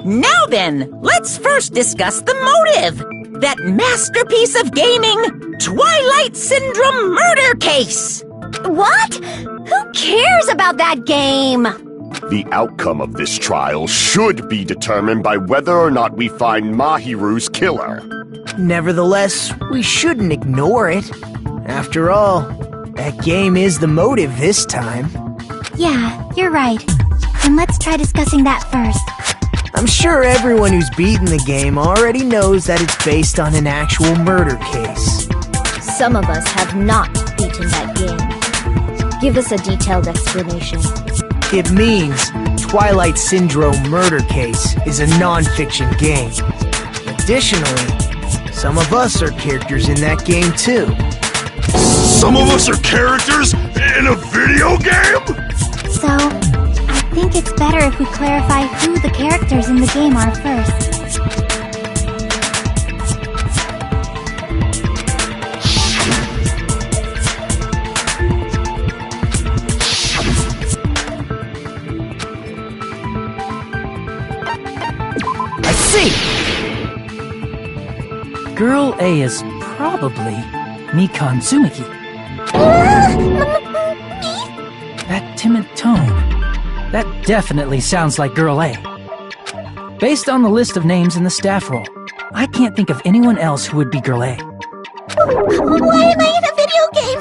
Now then, let's first discuss the motive. That masterpiece of gaming, Twilight Syndrome murder case. What? Who cares about that game? The outcome of this trial should be determined by whether or not we find Mahiru's killer. Nevertheless, we shouldn't ignore it. After all, that game is the motive this time. Yeah, you're right. And let's try discussing that first. I'm sure everyone who's beaten the game already knows that it's based on an actual murder case. Some of us have not beaten that game. Give us a detailed explanation. It means Twilight Syndrome Murder Case is a non-fiction game. Additionally, some of us are characters in that game too. Some of us are characters in a video game? So, I think it's better if we clarify who the characters in the game are first. I see! Girl A is probably Mikan Tsumiki. That timid tone. That definitely sounds like Girl A. Based on the list of names in the staff roll, I can't think of anyone else who would be Girl A. Why am I in a video game?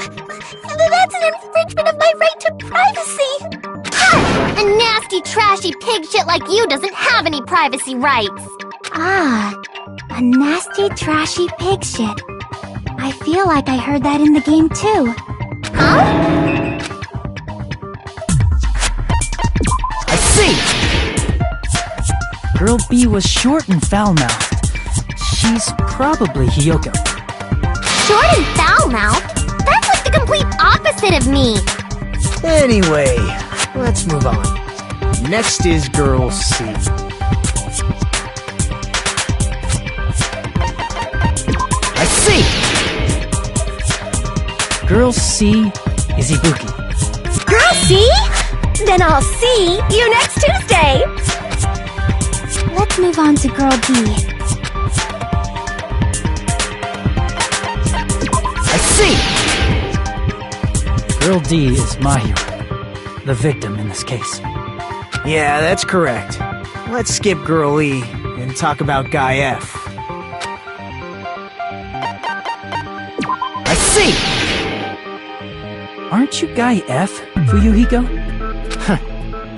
That's an infringement of my right to privacy! Ha! A nasty, trashy pig shit like you doesn't have any privacy rights! Ah, a nasty, trashy pig shit. I feel like I heard that in the game too. Huh? I see! Girl B was short and foul-mouthed. She's probably Hiyoko. Short and foul-mouthed? That's like the complete opposite of me! Anyway, let's move on. Next is Girl C. I see! Girl C is Ibuki. Girl C? Then I'll see you next Tuesday! Let's move on to Girl D. I see! Girl D is Mahiru, the victim in this case. Yeah, that's correct. Let's skip Girl E and talk about Guy F. I see! Aren't you Guy F, Fuyuhiko?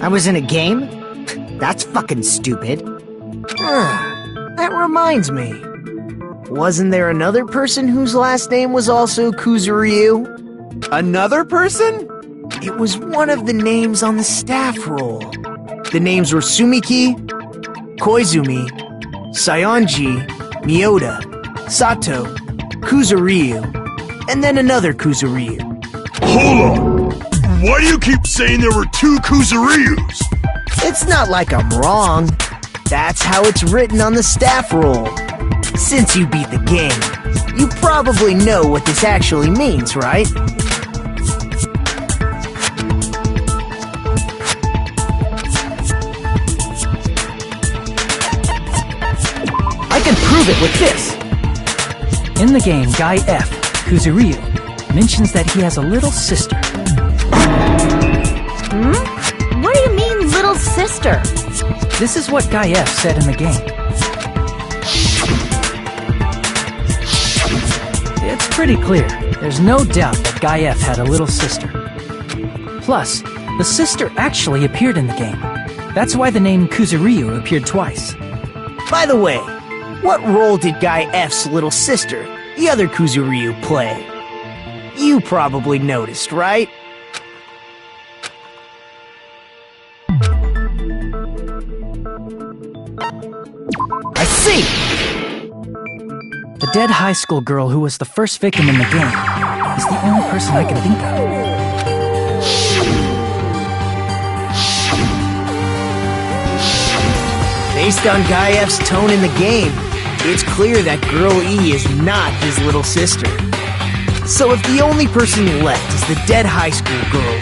I was in a game? That's fucking stupid. That reminds me. Wasn't there another person whose last name was also Kuzuryu? Another person? It was one of the names on the staff roll. The names were Sumiki, Koizumi, Sayonji, Miyoda, Sato, Kuzuryu, and then another Kuzuryu. Hold on! Why do you keep saying there were two Kuzuryus? It's not like I'm wrong. That's how it's written on the staff roll. Since you beat the game, you probably know what this actually means, right? prove it with this. In the game, Guy F, Kuzuryu, mentions that he has a little sister. What do you mean, little sister? This is what Guy F said in the game. It's pretty clear. There's no doubt that Guy F had a little sister. Plus, the sister actually appeared in the game. That's why the name Kuzuryu appeared twice. By the way, what role did Guy F's little sister, the other Kuzuryu, play? You probably noticed, right? I see! The dead high school girl who was the first victim in the game is the only person I can think of. Based on Guy F's tone in the game, it's clear that Girl E is not his little sister. So if the only person left is the dead high school girl,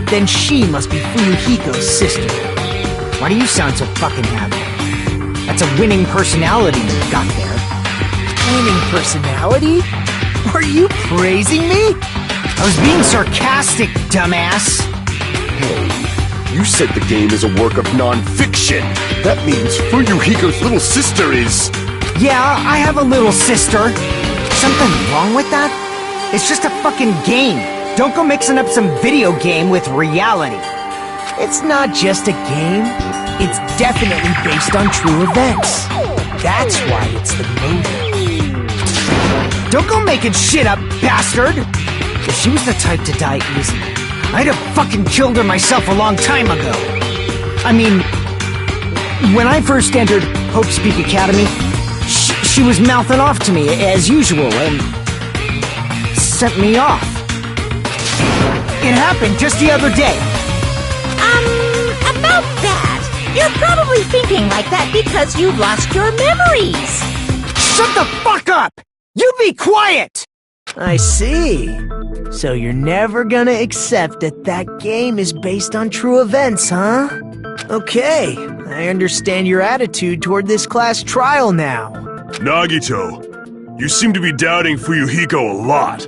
then she must be Fuyuhiko's sister. Why do you sound so fucking happy? That's a winning personality you've got there. Winning personality? Are you praising me? I was being sarcastic, dumbass. Hey, you said the game is a work of non-fiction. That means Fuyuhiko's little sister is... Yeah, I have a little sister. Something wrong with that? It's just a fucking game. Don't go mixing up some video game with reality. It's not just a game. It's definitely based on true events. That's why it's the movie. Don't go making shit up, bastard! If she was the type to die easily, I'd have fucking killed her myself a long time ago. I mean, when I first entered Hope Speak Academy, she was mouthing off to me as usual and sent me off. It happened just the other day. About that. You're probably thinking like that because you've lost your memories. Shut the fuck up! You be quiet! I see. So you're never gonna accept that that game is based on true events, huh? Okay, I understand your attitude toward this class trial now. Nagito, you seem to be doubting Fuyuhiko a lot.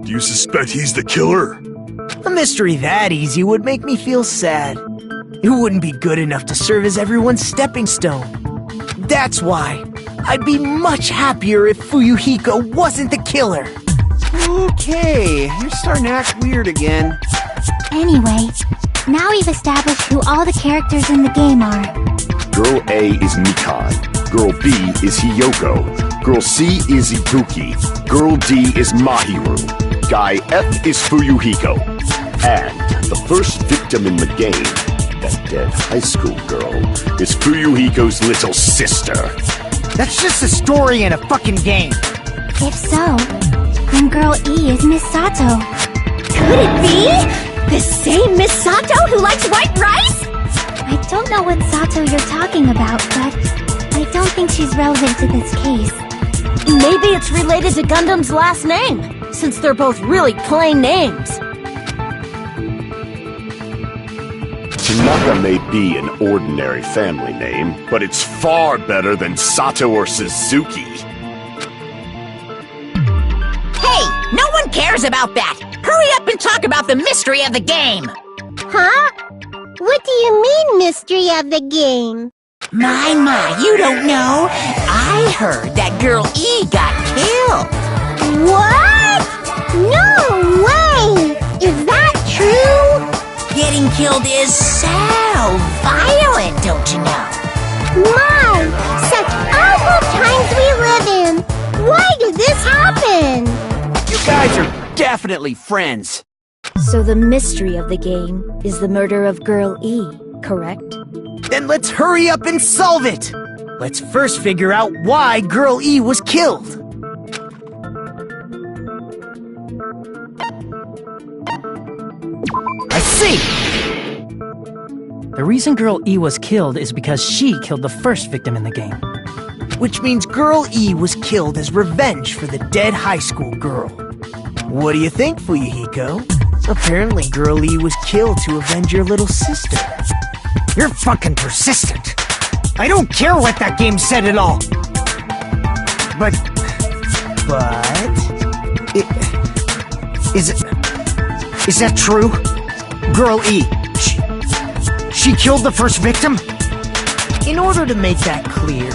Do you suspect he's the killer? A mystery that easy would make me feel sad. It wouldn't be good enough to serve as everyone's stepping stone. That's why I'd be much happier if Fuyuhiko wasn't the killer. Okay, you're starting to act weird again. Anyway, now we've established who all the characters in the game are. Girl A is Mikan. Girl B is Hiyoko. Girl C is Ibuki. Girl D is Mahiru. Guy F is Fuyuhiko. And the first victim in the game, that dead high school girl, is Fuyuhiko's little sister. That's just a story in a fucking game. If so, then Girl E is Miss Sato. Could it be? The same Miss Sato who likes white rice? I don't know what Sato you're talking about, but I don't think she's relevant to this case. Maybe it's related to Gundam's last name, since they're both really plain names. Tanaka may be an ordinary family name, but it's far better than Sato or Suzuki. Hey, no one cares about that. Hurry up and talk about the mystery of the game. Huh? What do you mean, mystery of the game? My, you don't know. I heard that Girl E got killed. What? No way! Is that true? Getting killed is so violent, don't you know? My, such awful times we live in. Why did this happen? You guys are definitely friends. So the mystery of the game is the murder of Girl E, correct? Then let's hurry up and solve it! Let's first figure out why Girl E was killed. I see! The reason Girl E was killed is because she killed the first victim in the game. Which means Girl E was killed as revenge for the dead high school girl. What do you think, Fuyuhiko? Apparently Girl E was killed to avenge your little sister. You're fucking persistent. I don't care what that game said at all. but... Is that true? Girl E, she killed the first victim? In order to make that clear,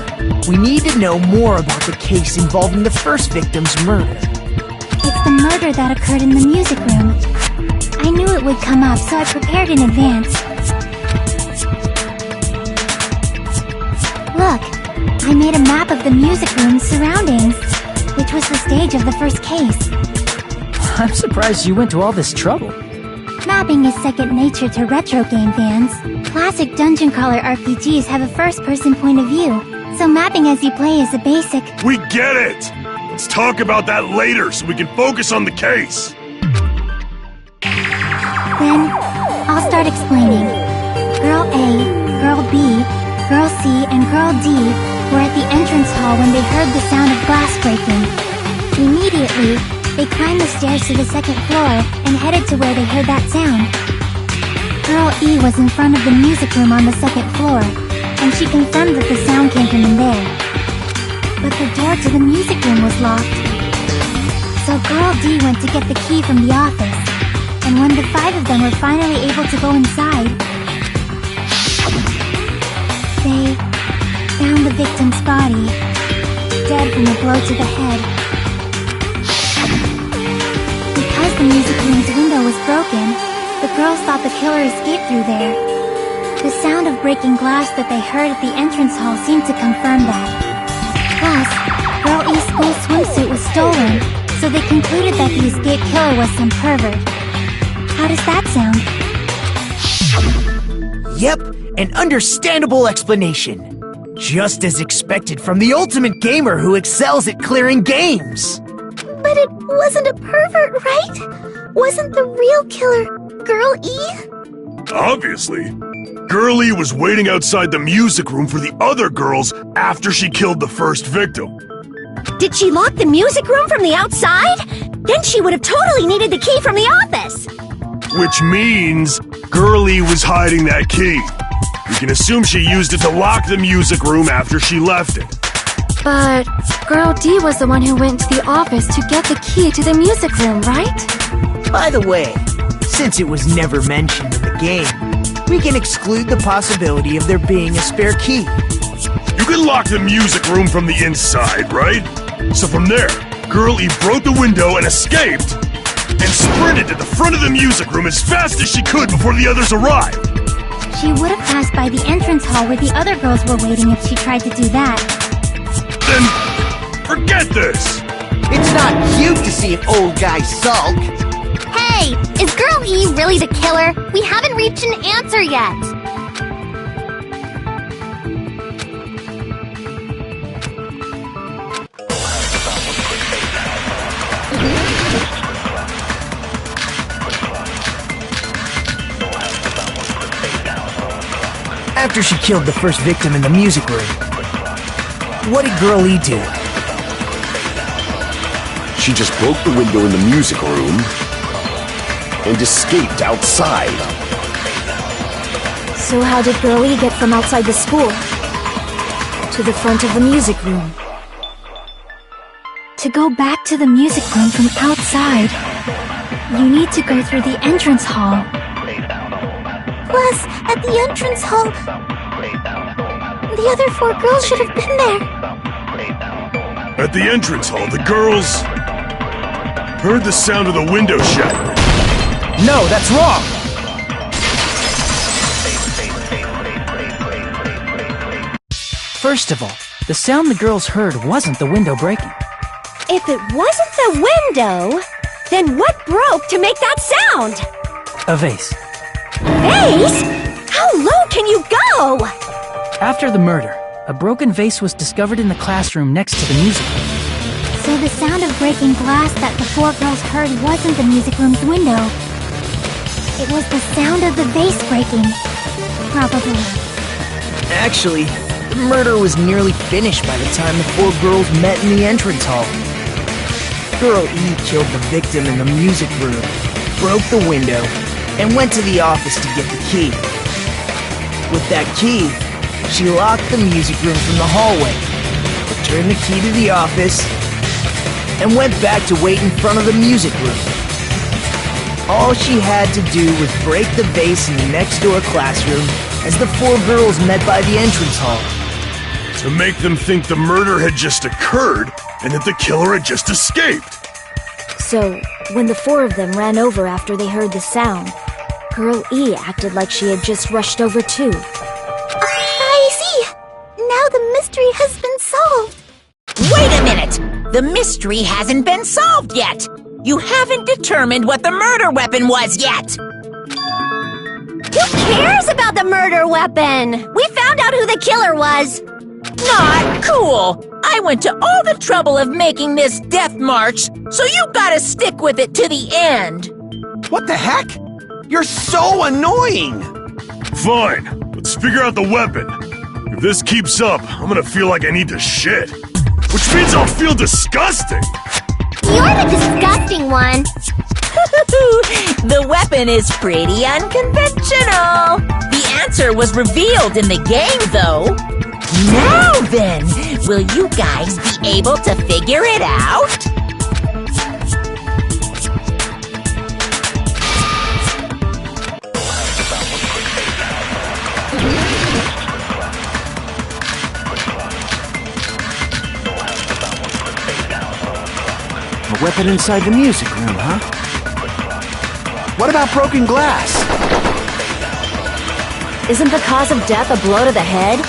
we need to know more about the case involving the first victim's murder. It's the murder that occurred in the music room. I knew it would come up, so I prepared in advance. Look, I made a map of the music room's surroundings, which was the stage of the first case. I'm surprised you went to all this trouble. Mapping is second nature to retro game fans. Classic dungeon crawler RPGs have a first-person point of view, so mapping as you play is a basic... We get it! Let's talk about that later so we can focus on the case. Then, I'll start explaining. Girl A, Girl B, Girl C, and Girl D were at the entrance hall when they heard the sound of glass breaking. Immediately, they climbed the stairs to the second floor and headed to where they heard that sound. Girl E was in front of the music room on the second floor, and she confirmed that the sound came from in there. But the door to the music room was locked. So Girl D went to get the key from the office, and when the 5 of them were finally able to go inside, they found the victim's body, dead from a blow to the head. Because the music room's window was broken, the girls thought the killer escaped through there. The sound of breaking glass that they heard at the entrance hall seemed to confirm that. Plus, Girl E's school swimsuit was stolen, so they concluded that the escaped killer was some pervert. How does that sound? Yep, an understandable explanation. Just as expected from the ultimate gamer who excels at clearing games. But it wasn't a pervert, right? Wasn't the real killer Girl E? Obviously. Girl E was waiting outside the music room for the other girls after she killed the first victim. Did she lock the music room from the outside? Then she would have totally needed the key from the office. Which means Girl E was hiding that key. We can assume she used it to lock the music room after she left it. But Girl D was the one who went to the office to get the key to the music room, right? By the way, since it was never mentioned in the game, we can exclude the possibility of there being a spare key. You can lock the music room from the inside, right? So from there, Girl E broke the window and escaped, and sprinted to the front of the music room as fast as she could before the others arrived. She would have passed by the entrance hall where the other girls were waiting if she tried to do that. Then, forget this! It's not cute to see an old guy sulk. Hey, is Girl E really the killer? We haven't reached an answer yet. After she killed the first victim in the music room, what did Girl E do? She just broke the window in the music room and escaped outside. So how did Girl E get from outside the school to the front of the music room? To go back to the music room from outside, you need to go through the entrance hall. Plus, at the entrance hall, the other 4 girls should have been there. At the entrance hall, the girls heard the sound of the window shattering. No, that's wrong! First of all, the sound the girls heard wasn't the window breaking. If it wasn't the window, then what broke to make that sound? A vase. Vase? How low can you go? After the murder, a broken vase was discovered in the classroom next to the music room. So the sound of breaking glass that the 4 girls heard wasn't the music room's window. It was the sound of the vase breaking. Probably. Actually, the murder was nearly finished by the time the 4 girls met in the entrance hall. Girl E killed the victim in the music room, broke the window, and went to the office to get the key. With that key, she locked the music room from the hallway. turned the key to the office, and went back to wait in front of the music room. All she had to do was break the vase in the next-door classroom as the four girls met by the entrance hall. To make them think the murder had just occurred and that the killer had just escaped. So, when the four of them ran over after they heard the sound, Girl E acted like she had just rushed over too. I see! Now the mystery has been solved! Wait a minute! The mystery hasn't been solved yet! You haven't determined what the murder weapon was yet! Who cares about the murder weapon? We found out who the killer was! Not cool! I went to all the trouble of making this death march, so you gotta stick with it to the end! What the heck? You're so annoying! Fine, let's figure out the weapon. If this keeps up, I'm gonna feel like I need to shit. Which means I'll feel disgusting! You're the disgusting one! The weapon is pretty unconventional! The answer was revealed in the game, though. Now then, will you guys be able to figure it out? A weapon inside the music room, huh? What about broken glass? Isn't the cause of death a blow to the head?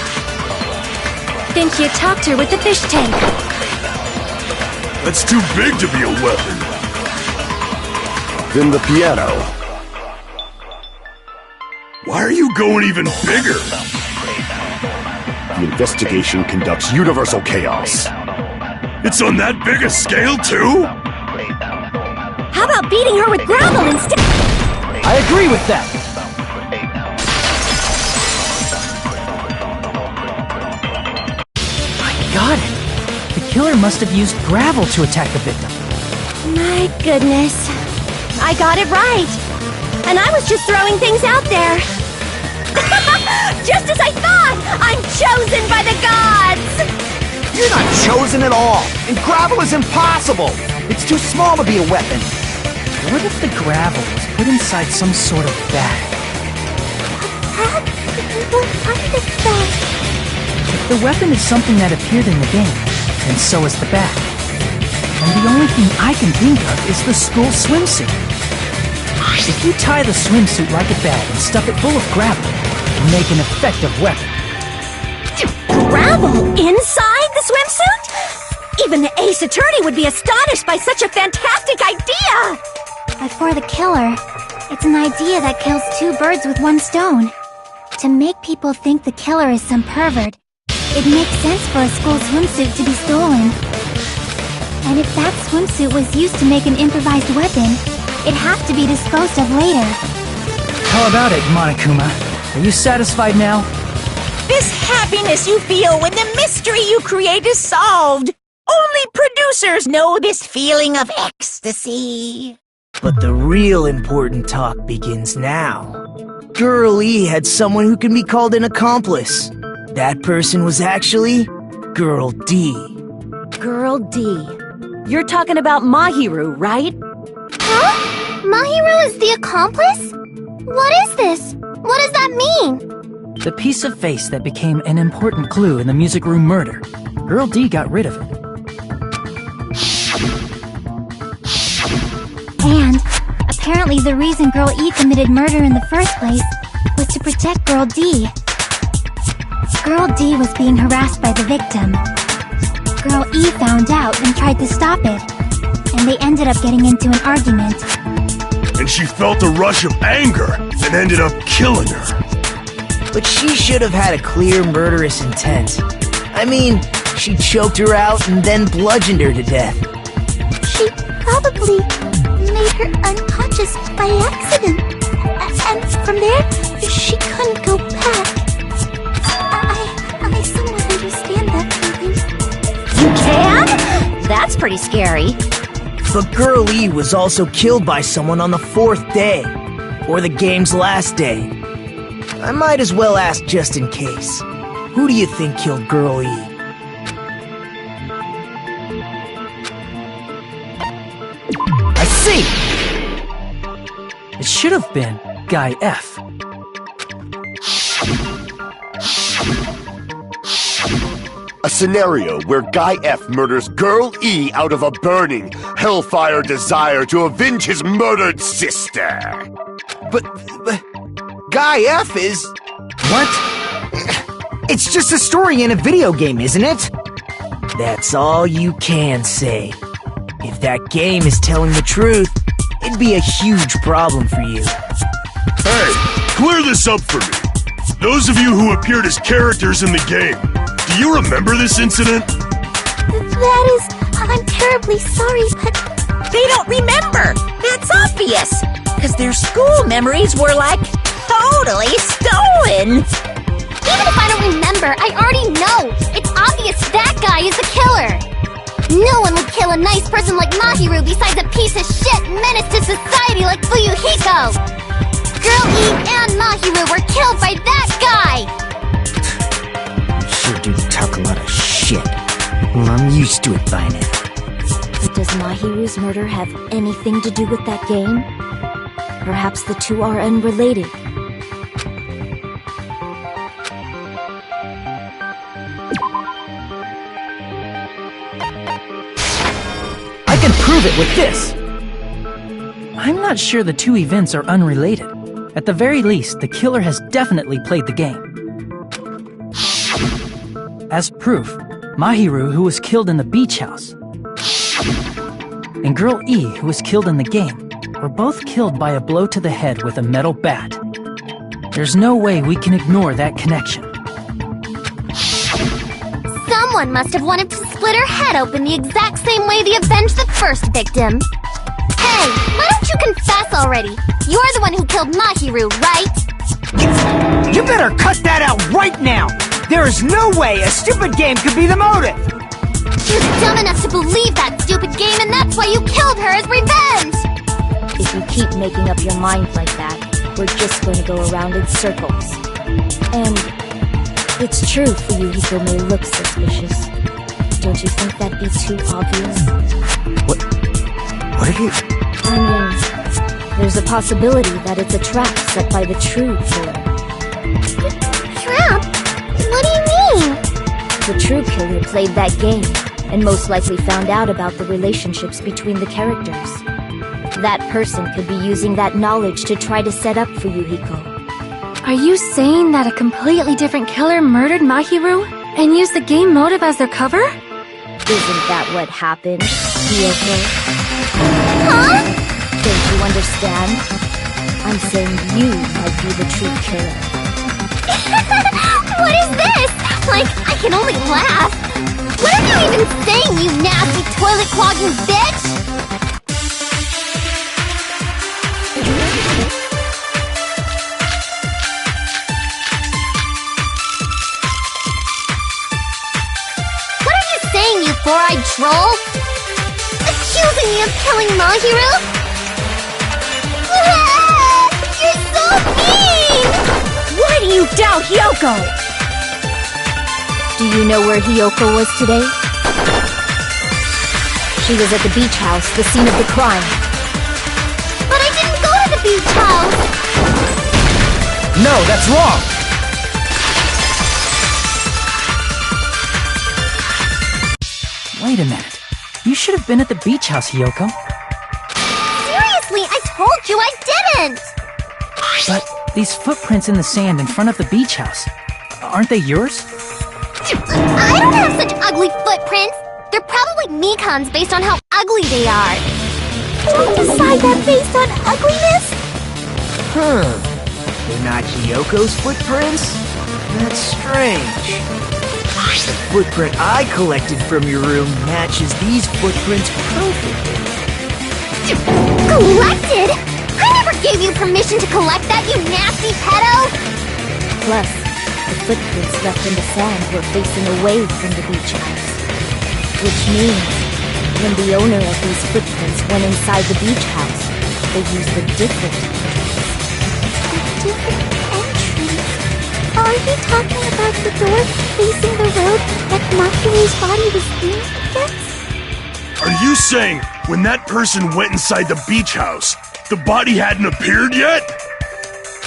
Think you talked her with the fish tank. That's too big to be a weapon. Then the piano. Why are you going even bigger? The investigation conducts universal chaos. It's on that big a scale, too? How about beating her with gravel instead? I agree with that. I got it. The killer must have used gravel to attack the victim. My goodness. I got it right. And I was just throwing things out there. Just as I thought! I'm chosen by the gods! You're not chosen at all! And gravel is impossible! It's too small to be a weapon. What if the gravel was put inside some sort of bag? What kind of bag? If the weapon is something that appeared in the game, then so is the bag. And the only thing I can think of is the school swimsuit. If you tie the swimsuit like a bag and stuff it full of gravel, you make an effective weapon. Gravel inside the swimsuit? Even the Ace Attorney would be astonished by such a fantastic idea! But for the killer, it's an idea that kills two birds with one stone. To make people think the killer is some pervert, it makes sense for a school swimsuit to be stolen. And if that swimsuit was used to make an improvised weapon, it'd have to be disposed of later. How about it, Monokuma? Are you satisfied now? This happiness you feel when the mystery you create is solved. Only producers know this feeling of ecstasy. But the real important talk begins now. Girl E had someone who can be called an accomplice. That person was actually Girl D. Girl D. You're talking about Mahiru, right? Huh? Mahiru is the accomplice? What is this? What does that mean? The piece of face that became an important clue in the music room murder. Girl D got rid of it. And apparently the reason Girl E committed murder in the first place was to protect Girl D. Girl D was being harassed by the victim. Girl E found out and tried to stop it, and they ended up getting into an argument. And she felt a rush of anger and ended up killing her. But she should have had a clear murderous intent. I mean, she choked her out and then bludgeoned her to death. She probably made her unconscious by accident. And from there, she couldn't go back. I somewhat understand that feeling. You can? That's pretty scary. But Girl E was also killed by someone on the 4th day, or the game's last day. I might as well ask just in case. Who do you think killed Girl E? should have been Guy F. A scenario where Guy F murders Girl E out of a burning, hellfire desire to avenge his murdered sister. But Guy F is... What? It's just a story in a video game, isn't it? That's all you can say. If that game is telling the truth, it'd be a huge problem for you. Hey, clear this up for me. Those of you who appeared as characters in the game, do you remember this incident? I'm terribly sorry, but... They don't remember! That's obvious! Because their school memories were, like, totally stolen! Even if I don't remember, I already know! It's obvious that guy is the killer! No one would kill a nice person like Mahiru besides a piece of shit menace to society like Fuyuhiko! Girl E and Mahiru were killed by that guy! Sure do talk a lot of shit. Well, I'm used to it by now. But does Mahiru's murder have anything to do with that game? Perhaps the two are unrelated. I can prove it with this! I'm not sure the two events are unrelated. At the very least, the killer has definitely played the game. As proof, Mahiru, who was killed in the beach house, and Girl E, who was killed in the game, were both killed by a blow to the head with a metal bat. There's no way we can ignore that connection. Someone must have wanted to split her head open the exact same way they avenged the first victim. Hey, why don't you confess already? You're the one who killed Mahiru, right? You better cut that out right now! There is no way a stupid game could be the motive! You're dumb enough to believe that stupid game, and that's why you killed her as revenge! If you keep making up your mind like that, we're just going to go around in circles. And it's true Fuyuhiko may look suspicious. Don't you think that'd be too obvious? What did you... I mean, there's a possibility that it's a trap set by the true killer. Trap? What do you mean? The true killer played that game, and most likely found out about the relationships between the characters. That person could be using that knowledge to try to set up Fuyuhiko. Are you saying that a completely different killer murdered Mahiru and used the game motive as their cover? Isn't that what happened, Hiyoko? Huh? Don't you understand? I'm saying you might be the true killer. What is this? Like, I can only laugh. What are you even saying, you nasty toilet-clogging bitch? What are you saying, you four-eyed troll? Accusing me of killing Mahiru? You're so mean! Why do you doubt Hiyoko? Do you know where Hiyoko was today? She was at the beach house, the scene of the crime. But I didn't go to the beach house! No, that's wrong! Wait a minute. You should have been at the beach house, Hiyoko. Seriously, I told you I didn't! But these footprints in the sand in front of the beach house, aren't they yours? I don't have such ugly footprints! They're probably Mikan's based on how ugly they are. Don't decide that based on ugliness! They're not Hiyoko's footprints? That's strange. The footprint I collected from your room matches these footprints perfectly. Collected? I never gave you permission to collect that, you nasty pedo! Plus, the footprints left in the sand were facing away from the beach house. Which means, when the owner of these footprints went inside the beach house, they used a different entrance. A different entrance? Are you talking about the door facing the road that Mahiru's body was in? Are you saying when that person went inside the beach house, The body hadn't appeared yet?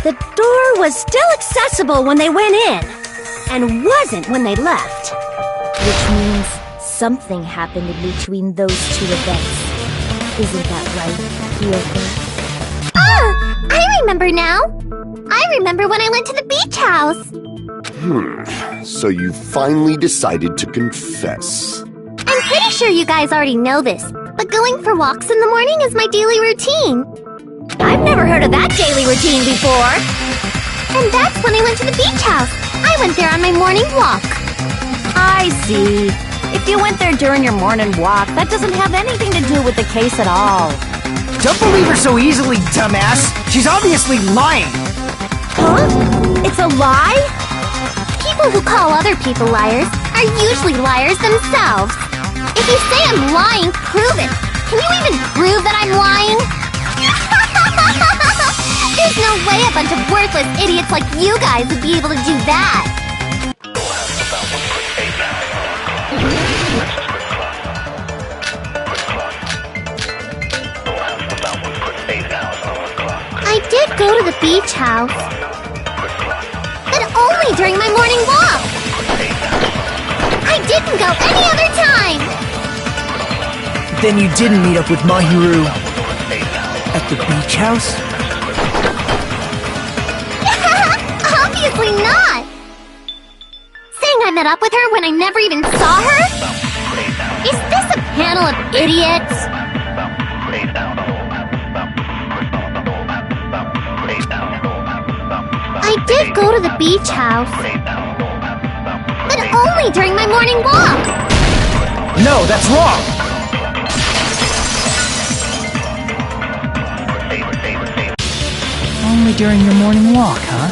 The door was still accessible when they went in, and wasn't when they left. Which means something happened in between those two events. Isn't that right, Hiyoko? Ah! I remember now! I remember when I went to the beach house! So you finally decided to confess. I'm pretty sure you guys already know this, but going for walks in the morning is my daily routine. I've never heard of that daily routine before! And that's when I went to the beach house. I went there on my morning walk. I see. If you went there during your morning walk, that doesn't have anything to do with the case at all. Don't believe her so easily, dumbass. She's obviously lying. Huh? It's a lie? People who call other people liars are usually liars themselves. If you say I'm lying, prove it. Can you even prove that I'm lying? There's no way a bunch of worthless idiots like you guys would be able to do that. I did go to the beach house, but only during my morning walk. I didn't go any other time. Then you didn't meet up with Mahiru at the beach house? Obviously not. Saying I met up with her when I never even saw her? Is this a panel of idiots? I did go to the beach house, but only during my morning walk. No, that's wrong. Only during your morning walk, huh?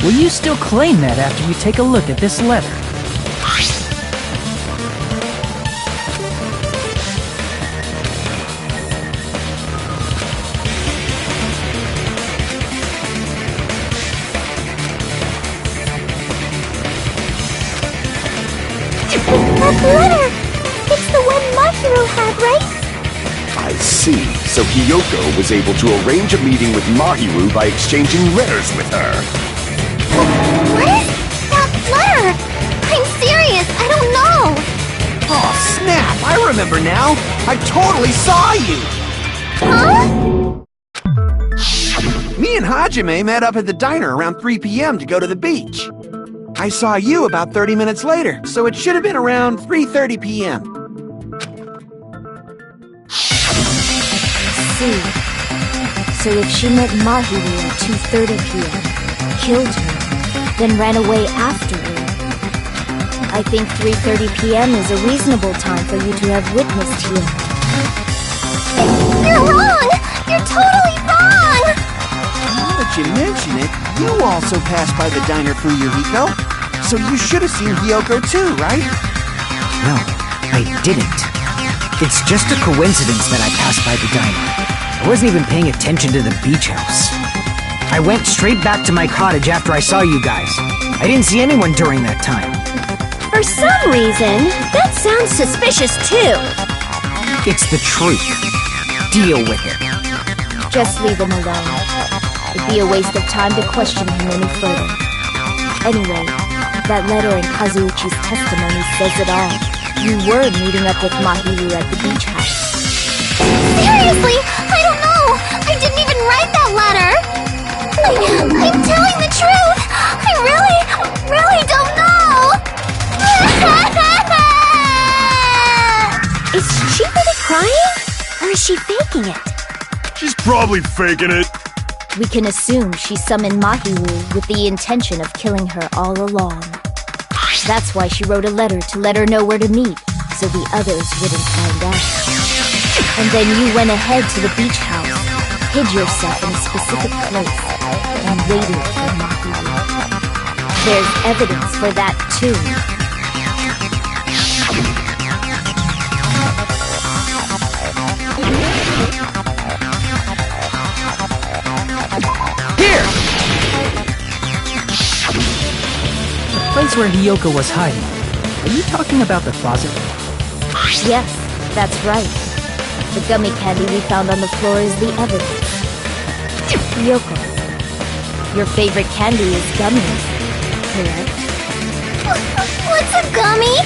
Will you still claim that after you take a look at this letter? That letter! It's the one Mahiro had, right? I see. So Hiyoko was able to arrange a meeting with Mahiru by exchanging letters with her. What? That letter! I'm serious, I don't know! Oh, snap! I remember now! I totally saw you! Huh? Me and Hajime met up at the diner around 3 p.m. to go to the beach. I saw you about 30 minutes later, so it should have been around 3:30 p.m. See. So if she met Mahiru at 2:30 p.m., killed her, then ran away afterward, I think 3:30 p.m. is a reasonable time for you to have witnessed here. You're wrong! You're totally wrong! Now that you mention it, you also passed by the diner, Fuyuhiko. So you should have seen Hiyoko too, right? No, I didn't. It's just a coincidence that I passed by the diner. I wasn't even paying attention to the beach house. I went straight back to my cottage after I saw you guys. I didn't see anyone during that time. For some reason, that sounds suspicious too. It's the truth. Deal with it. Just leave him alone. It'd be a waste of time to question him any further. Anyway, that letter in Kazuichi's testimony says it all. You were meeting up with Mahiru at the beach house. Seriously? I don't know! I didn't even write that letter! I'm telling the truth! I really don't know! Is she really crying? Or is she faking it? She's probably faking it. We can assume she summoned Mahiru with the intention of killing her all along. That's why she wrote a letter to let her know where to meet, so the others wouldn't find out. And then you went ahead to the beach house, hid yourself in a specific place, and waited for Mahiru. There's evidence for that, too. Here! The place where Hiyoko was hiding. Are you talking about the closet? Yes, that's right. The gummy candy we found on the floor is the evidence. Yoko, your favorite candy is gummies, correct? What's a gummy?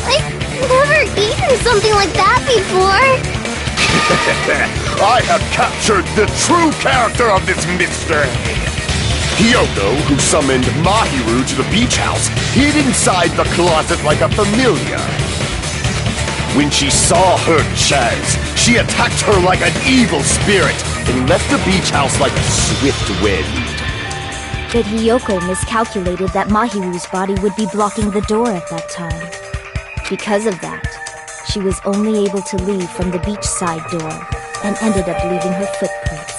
I've never eaten something like that before. I have captured the true character of this mystery. Hiyoko, who summoned Mahiru to the beach house, hid inside the closet like a familiar. When she saw her chance, she attacked her like an evil spirit and left the beach house like a swift wind. But Hiyoko miscalculated that Mahiru's body would be blocking the door at that time. Because of that, she was only able to leave from the beachside door and ended up leaving her footprints.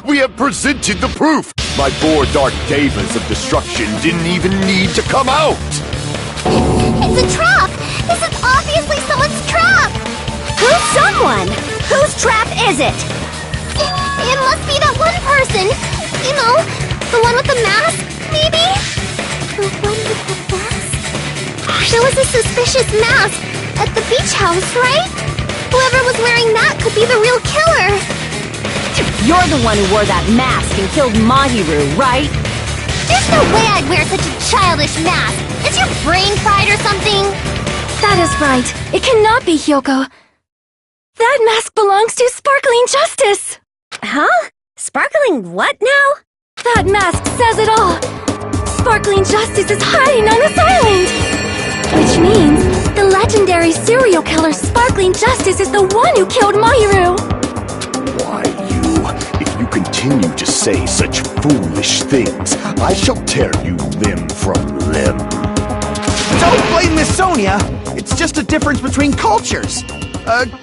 We have presented the proof! My 4 dark devas of destruction didn't even need to come out! It's a trap! This is obviously someone's trap! Who's someone? Whose trap is it? It must be that one person! You know, the one with the mask, maybe? The one with the mask? There was a suspicious mask at the beach house, right? Whoever was wearing that could be the real killer! You're the one who wore that mask and killed Mahiru, right? There's no way I'd wear such a childish mask! Is your brain fried or something? That is right. It cannot be Hiyoko. That mask belongs to Sparkling Justice! Huh? Sparkling what now? That mask says it all! Sparkling Justice is hiding on this island! Which means the legendary serial killer Sparkling Justice is the one who killed Mahiru! Why, if you continue to say such foolish things, I shall tear you limb from limb. Don't blame Miss Sonia! It's just a difference between cultures.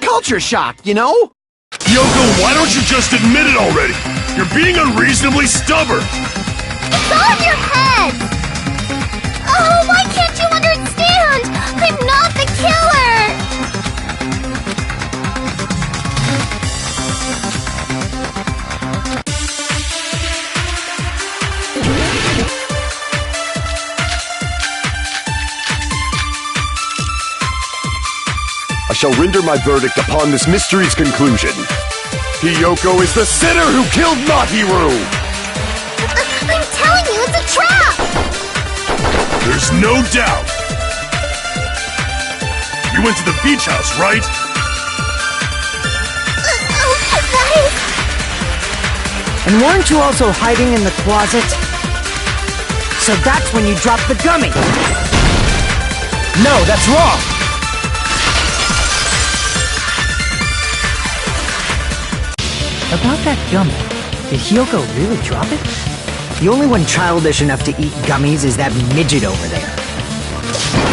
Culture shock, you know? Yoko, why don't you just admit it already? You're being unreasonably stubborn! It's all in your head! Oh, why can't you understand? I'm not the killer! I shall render my verdict upon this mystery's conclusion. Hiyoko is the sinner who killed Mahiru! I'm telling you, it's a trap! There's no doubt! You went to the beach house, right? Right? And weren't you also hiding in the closet? So that's when you dropped the gummy! No, that's wrong! About that gummy, did Hiyoko really drop it? The only one childish enough to eat gummies is that midget over there.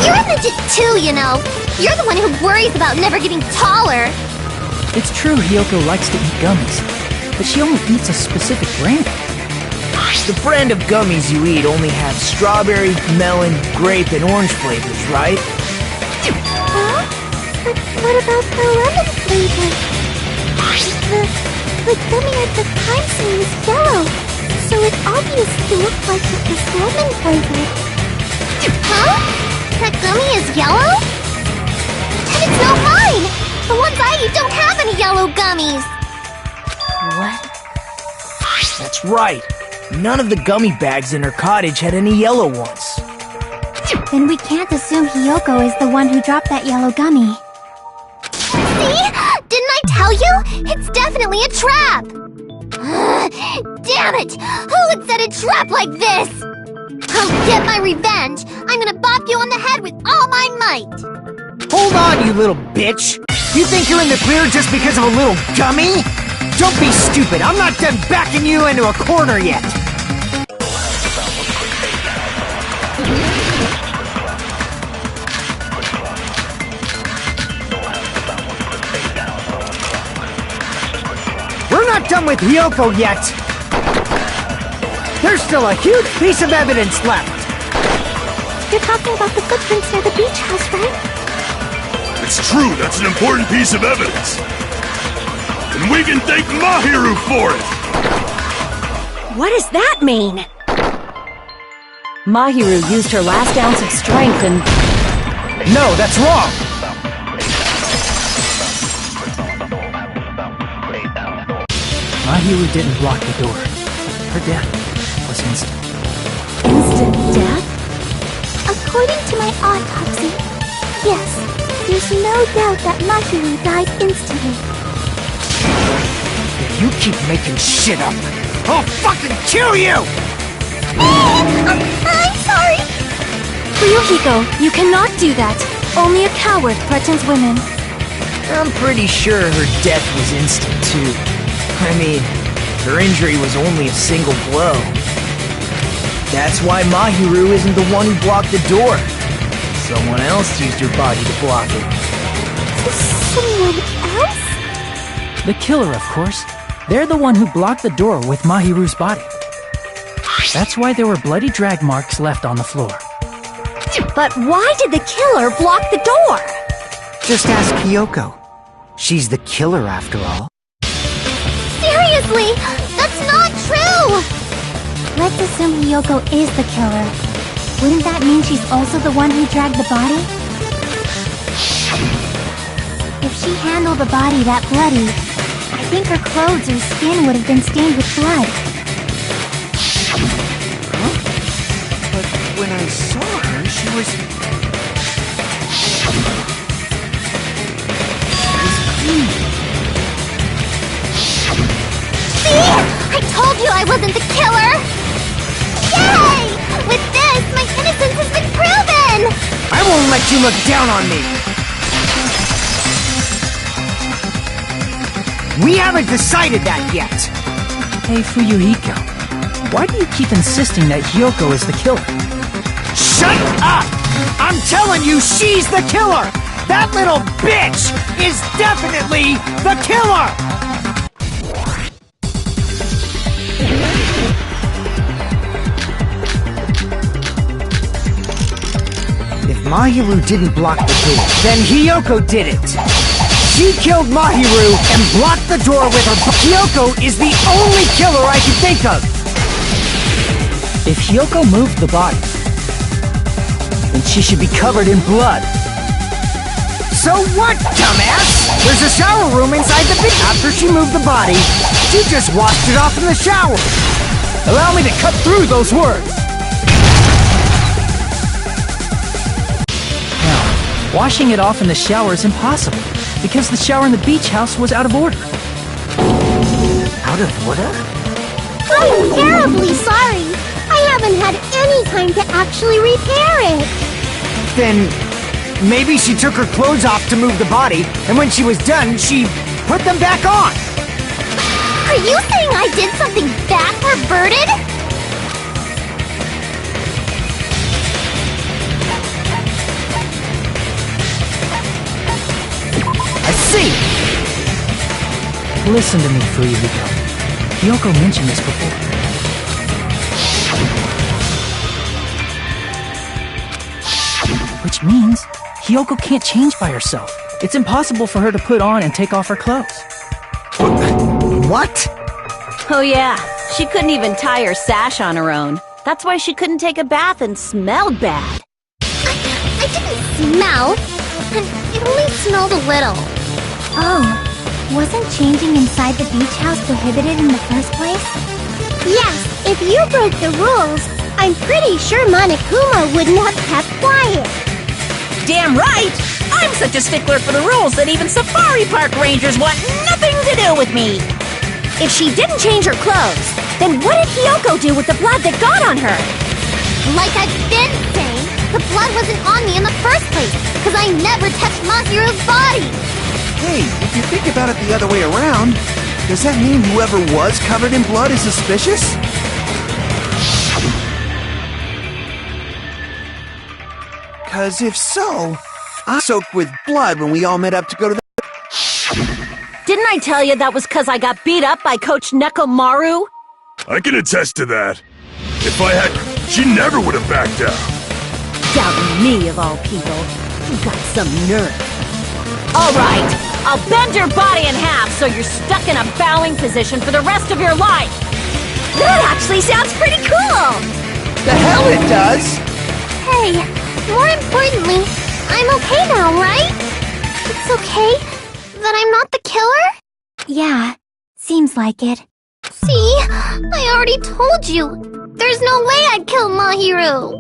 You're a midget too, you know. You're the one who worries about never getting taller. It's true Hiyoko likes to eat gummies, but she only eats a specific brand. The brand of gummies you eat only have strawberry, melon, grape, and orange flavors, right? Huh? But what about the lemon flavor? The gummy at the crime scene is yellow, so it obviously looked like it was lemon flavored. Huh? That gummy is yellow? And it's not mine! The ones I eat don't have any yellow gummies! What? That's right. None of the gummy bags in her cottage had any yellow ones. Then we can't assume Hiyoko is the one who dropped that yellow gummy. See? Didn't I tell you? It's definitely a trap! Damn it! Who would set a trap like this? I'll get my revenge! I'm gonna bop you on the head with all my might! Hold on, you little bitch! You think you're in the clear just because of a little gummy? Don't be stupid! I'm not done backing you into a corner yet! We're not done with Hiyoko yet! There's still a huge piece of evidence left! You're talking about the footprints near the beach house, right? It's true, that's an important piece of evidence. And we can thank Mahiru for it! What does that mean? Mahiru used her last ounce of strength and... No, that's wrong! Mahiru didn't block the door. Her death was instant. Instant death? According to my autopsy, yes, there's no doubt that Mahiru died instantly. If you keep making shit up, I'll fucking kill you! I'm sorry. Fuyuhiko, you cannot do that. Only a coward threatens women. I'm pretty sure her death was instant, too. I mean, her injury was only a single blow. That's why Mahiru isn't the one who blocked the door. Someone else used her body to block it. Someone else? The killer, of course. They're the one who blocked the door with Mahiru's body. That's why there were bloody drag marks left on the floor. But why did the killer block the door? Just ask Kyoko. She's the killer, after all. Seriously, that's not true! Let's assume Hiyoko is the killer. Wouldn't that mean she's also the one who dragged the body? If she handled the body that bloody, I think her clothes or skin would have been stained with blood. But when I saw her, she was... See? I told you I wasn't the killer! Yay! With this, my innocence has been proven! I won't let you look down on me! We haven't decided that yet! Hey, Fuyuhiko, why do you keep insisting that Hiyoko is the killer? Shut up! I'm telling you, she's the killer! That little bitch is definitely the killer! If Mahiru didn't block the door, then Hiyoko did it! She killed Mahiru and blocked the door with her. Hiyoko is the only killer I can think of! If Hiyoko moved the body, then she should be covered in blood. So what, dumbass? There's a shower room inside the bed. After she moved the body, she just washed it off in the shower. Allow me to cut through those words! Now, washing it off in the shower is impossible, because the shower in the beach house was out of order. Out of order? I'm terribly sorry! I haven't had any time to actually repair it! Then maybe she took her clothes off to move the body, and when she was done, she put them back on! Are you saying I did something that perverted? I see! Listen to me, Fuyuhiko. Hiyoko mentioned this before. Which means Hiyoko can't change by herself. It's impossible for her to put on and take off her clothes. What? Oh yeah, she couldn't even tie her sash on her own. That's why she couldn't take a bath and smelled bad. I didn't smell. It only smelled a little. Oh, wasn't changing inside the beach house prohibited in the first place? Yes, if you broke the rules, I'm pretty sure Monokuma wouldn't have kept quiet. Damn right! I'm such a stickler for the rules that even safari park rangers want nothing to do with me! If she didn't change her clothes, then what did Hiyoko do with the blood that got on her? Like I've been saying, the blood wasn't on me in the first place, because I never touched Mahiru's body! Hey, if you think about it the other way around, does that mean whoever was covered in blood is suspicious? Cause if so, I soaked with blood when we all met up to go to the... Didn't I tell you that was because I got beat up by Coach Nekomaru? I can attest to that. If I had, she never would have backed down. Doubting me, of all people. You got some nerve. Alright, I'll bend your body in half so you're stuck in a bowing position for the rest of your life. That actually sounds pretty cool! The hell it does! Hey, more importantly, I'm okay now, right? It's okay that I'm not the killer? Yeah, seems like it. See? I already told you. There's no way I'd kill Mahiru.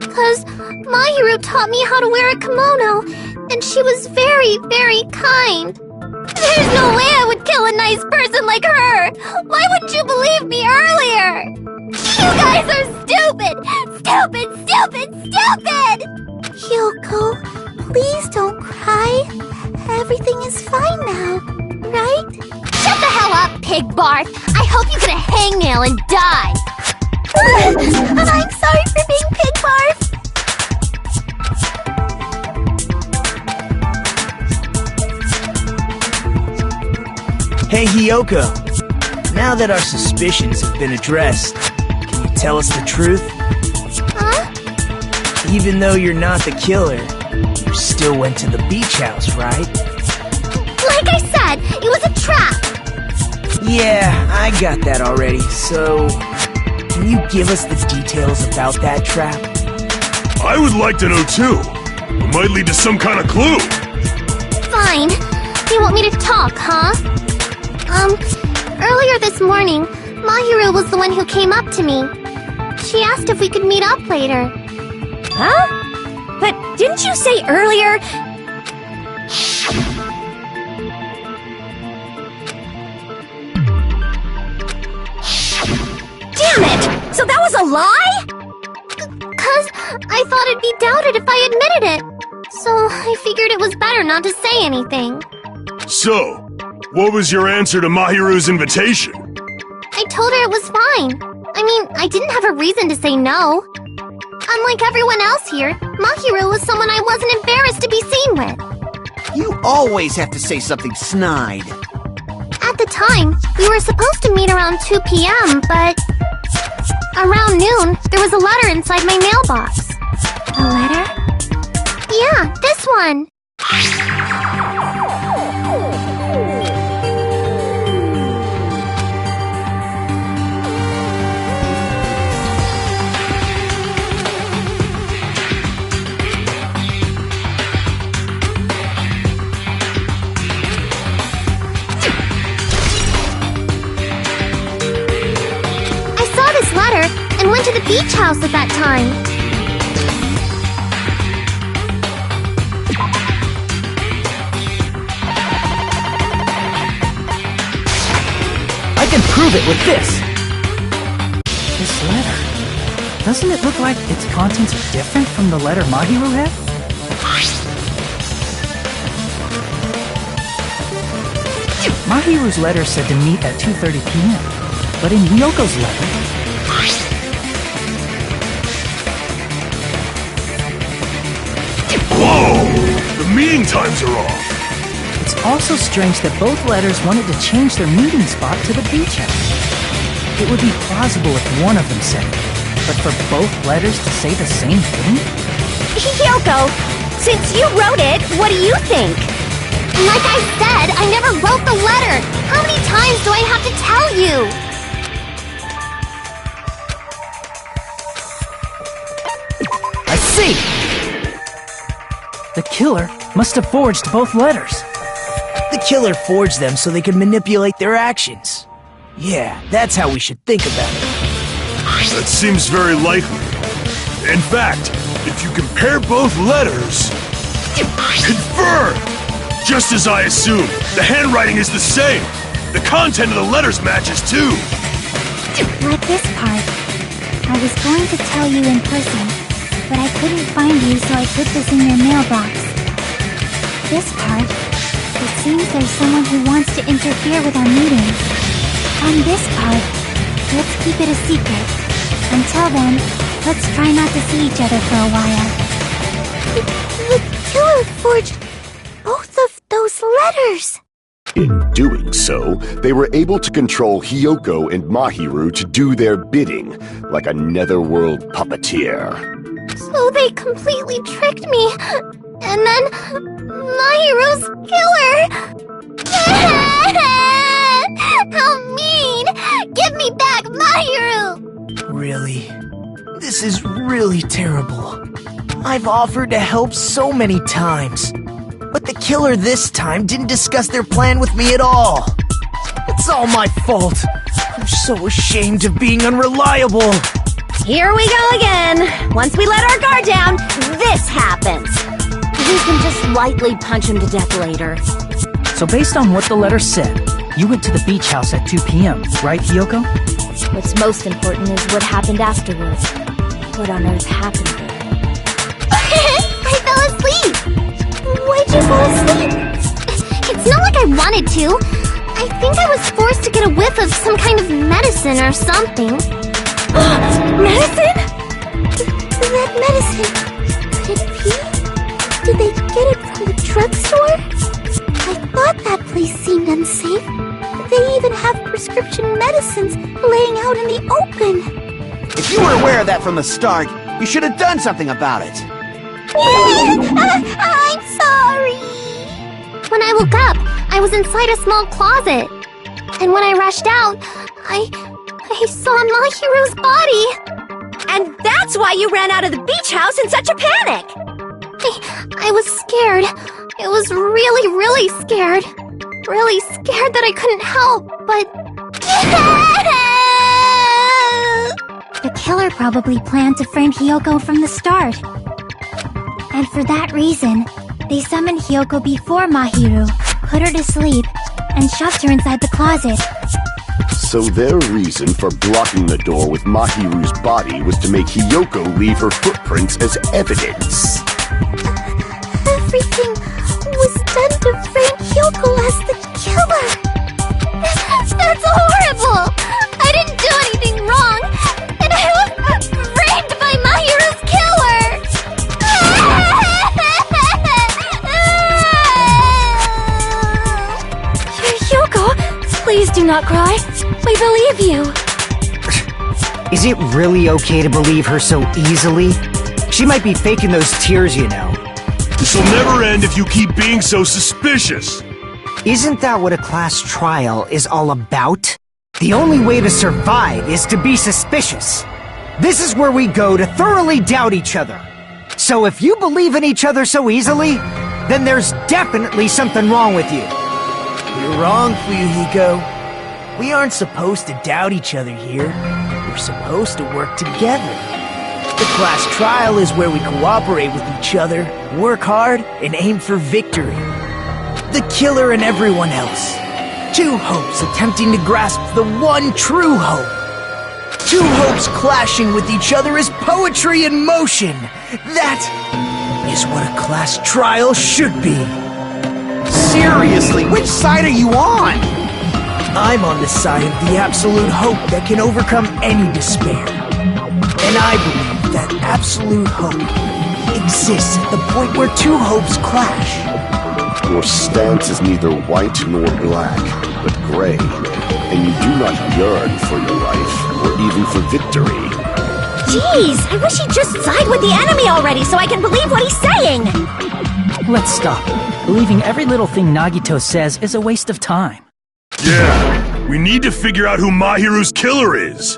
'Cause Mahiru taught me how to wear a kimono, and she was very, very kind. There's no way I would kill a nice person like her! Why wouldn't you believe me earlier? You guys are stupid! Stupid, stupid, stupid! Hyoko, please don't cry. Everything is fine now, right? Shut the hell up, Pig Barf! I hope you get a hangnail and die! I'm sorry for being Pig Barf! Hey, Hyoko. Now that our suspicions have been addressed, can you tell us the truth? Huh? Even though you're not the killer, you still went to the beach house, right? Like I said, it was a trap! Yeah, I got that already, so... Can you give us the details about that trap? I would like to know too. It might lead to some kind of clue. Fine. You want me to talk, huh? Earlier this morning, Mahiru was the one who came up to me. She asked if we could meet up later. Huh? But didn't you say earlier... Damn it! So that was a lie? 'Cause I thought it'd be doubted if I admitted it. So I figured it was better not to say anything. So, what was your answer to Mahiru's invitation? I told her it was fine. I mean, I didn't have a reason to say no. Unlike everyone else here, Mahiru was someone I wasn't embarrassed to be seen with. You always have to say something snide. At the time, we were supposed to meet around 2 p.m., but... Around noon, there was a letter inside my mailbox. A letter? Yeah, this one. And went to the beach house at that time. I can prove it with this! This letter. Doesn't it look like its contents are different from the letter Mahiru had? Mahiru's letter said to meet at 2:30 p.m. But in Hyoko's letter... Whoa! The meeting times are off! It's also strange that both letters wanted to change their meeting spot to the beach house. It would be plausible if one of them said it, but for both letters to say the same thing? Hyoko, since you wrote it, what do you think? Like I said, I never wrote the letter! How many times do I have to tell you? I see! The killer must have forged both letters. The killer forged them so they could manipulate their actions. Yeah, that's how we should think about it. That seems very likely. In fact, if you compare both letters... Confirmed! Just as I assumed, the handwriting is the same. The content of the letters matches too. Like this part. I was going to tell you in person, but I couldn't find you, so I put this in your mailbox. This part. It seems there's someone who wants to interfere with our meeting. On this part, let's keep it a secret. Until then, let's try not to see each other for a while. The killer forged both of those letters! In doing so, they were able to control Hyoko and Mahiru to do their bidding, like a netherworld puppeteer. So they completely tricked me. And then... Mahiru's killer! How mean! Give me back Mahiru! Really? This is really terrible. I've offered to help so many times. But the killer this time didn't discuss their plan with me at all. It's all my fault. I'm so ashamed of being unreliable. Here we go again. Once we let our guard down, this happens. We can just lightly punch him to death later. So based on what the letter said, you went to the beach house at 2 p.m., right, Hiyoko? What's most important is what happened afterwards. What on earth happened there? I fell asleep. Why'd you fall asleep? It's not like I wanted to. I think I was forced to get a whiff of some kind of medicine or something. Medicine? That medicine. Could it be? Did they get it from the drugstore? I thought that place seemed unsafe. They even have prescription medicines laying out in the open. If you were aware of that from the start, you should have done something about it. I'm sorry. When I woke up, I was inside a small closet. And when I rushed out, I saw Mahiru's body. And that's why you ran out of the beach house in such a panic! I was scared. I was really, really scared. Really scared that I couldn't help, but... The killer probably planned to frame Hiyoko from the start. And for that reason, they summoned Hiyoko before Mahiru, put her to sleep, and shoved her inside the closet. So their reason for blocking the door with Mahiru's body was to make Hiyoko leave her footprints as evidence. Everything was done to frame Hiyoko as the killer. That's horrible! I didn't do anything wrong, and I was framed by Mahiru's killer! Hiyoko, please do not cry. We believe you. Is it really okay to believe her so easily? She might be faking those tears, you know. This'll never end if you keep being so suspicious. Isn't that what a class trial is all about? The only way to survive is to be suspicious. This is where we go to thoroughly doubt each other. So if you believe in each other so easily, then there's definitely something wrong with you. You're wrong, Fuyuhiko. We aren't supposed to doubt each other here. We're supposed to work together. The class trial is where we cooperate with each other, work hard, and aim for victory. The killer and everyone else. Two hopes attempting to grasp the one true hope. Two hopes clashing with each other is poetry in motion. That is what a class trial should be. Seriously, which side are you on? I'm on the side of the absolute hope that can overcome any despair. And I believe that absolute hope exists at the point where two hopes clash. Your stance is neither white nor black, but gray, and you do not yearn for your life, or even for victory. Jeez, I wish he'd just side with the enemy already so I can believe what he's saying! Let's stop. Believing every little thing Nagito says is a waste of time. Yeah, we need to figure out who Mahiru's killer is.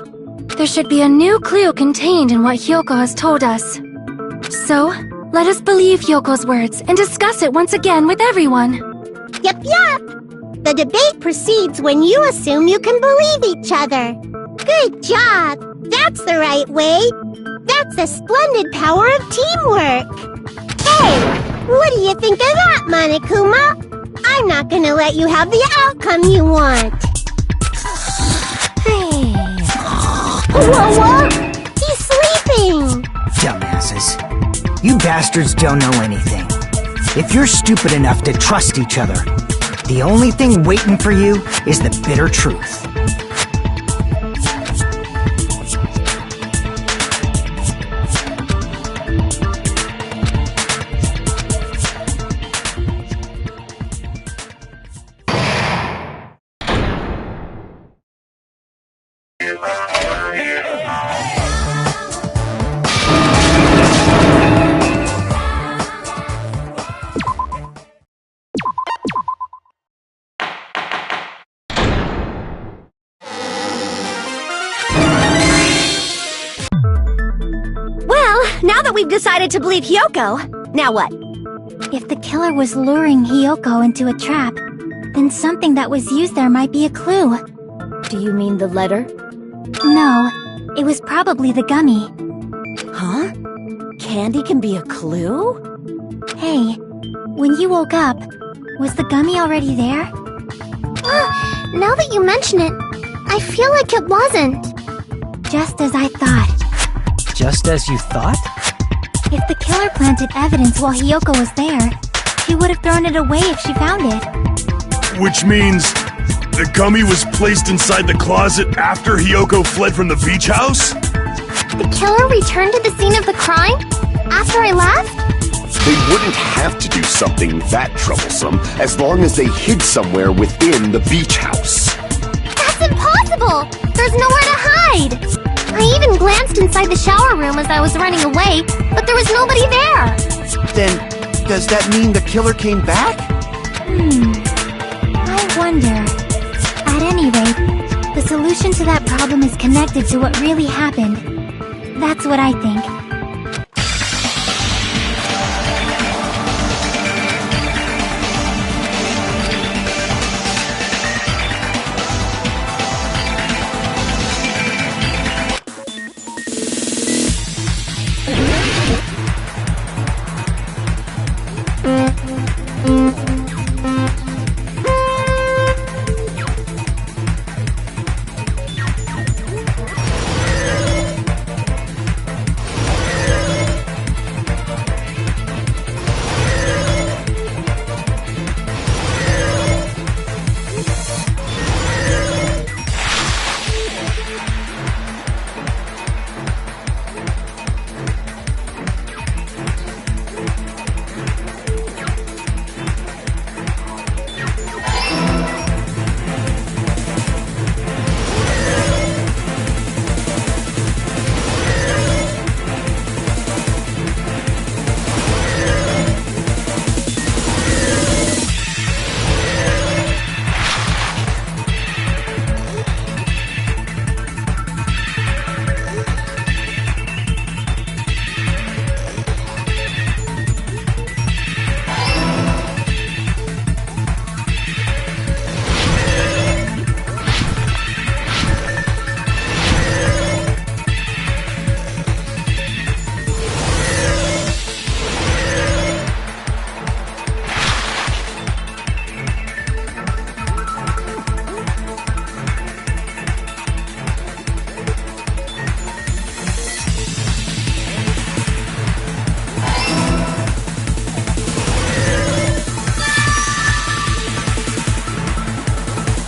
There should be a new clue contained in what Hiyoko has told us. So, let us believe Hyoko's words and discuss it once again with everyone. Yup. The debate proceeds when you assume you can believe each other. Good job. That's the right way. That's the splendid power of teamwork. Hey, what do you think of that, Monokuma? I'm not gonna let you have the outcome you want. Hey. Whoa! He's sleeping! Dumbasses. You bastards don't know anything. If you're stupid enough to trust each other, the only thing waiting for you is the bitter truth. Now that we've decided to believe Hiyoko, now what? If the killer was luring Hiyoko into a trap, then something that was used there might be a clue. Do you mean the letter? No, it was probably the gummy. Huh? Candy can be a clue? Hey, when you woke up, was the gummy already there? Now that you mention it, I feel like it wasn't. Just as I thought. Just as you thought? If the killer planted evidence while Hiyoko was there, she would have thrown it away if she found it. Which means the gummy was placed inside the closet after Hiyoko fled from the beach house? The killer returned to the scene of the crime? After I left? They wouldn't have to do something that troublesome as long as they hid somewhere within the beach house. That's impossible! There's nowhere to hide! I even glanced inside the shower room as I was running away, but there was nobody there! Then, does that mean the killer came back? I wonder. At any rate, the solution to that problem is connected to what really happened. That's what I think.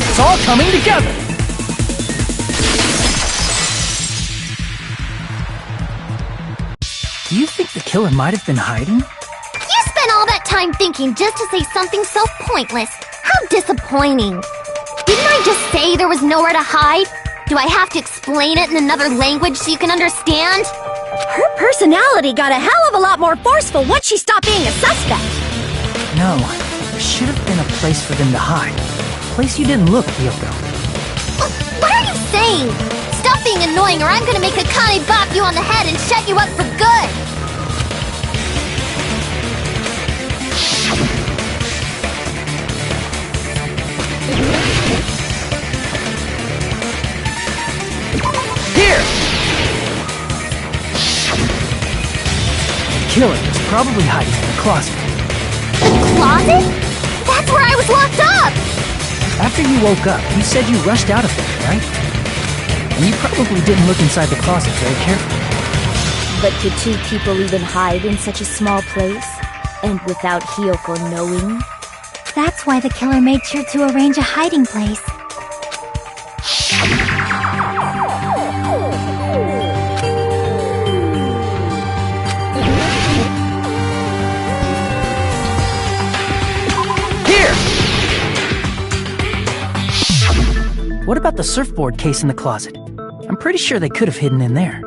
It's all coming together! Do you think the killer might have been hiding? You spent all that time thinking just to say something so pointless. How disappointing. Didn't I just say there was nowhere to hide? Do I have to explain it in another language so you can understand? Her personality got a hell of a lot more forceful once she stopped being a suspect. No, there should have been a place for them to hide. A place you didn't look, Hiyoko. What are you saying? Stop being annoying or I'm gonna make Akane bop you on the head and shut you up for good! Here! The killer was probably hiding in the closet. The closet? That's where I was locked up! After you woke up, you said you rushed out of there, right? And you probably didn't look inside the closet very carefully. But could two people even hide in such a small place? And without Hiyoko knowing? That's why the killer made sure to arrange a hiding place. What about the surfboard case in the closet? I'm pretty sure they could have hidden in there.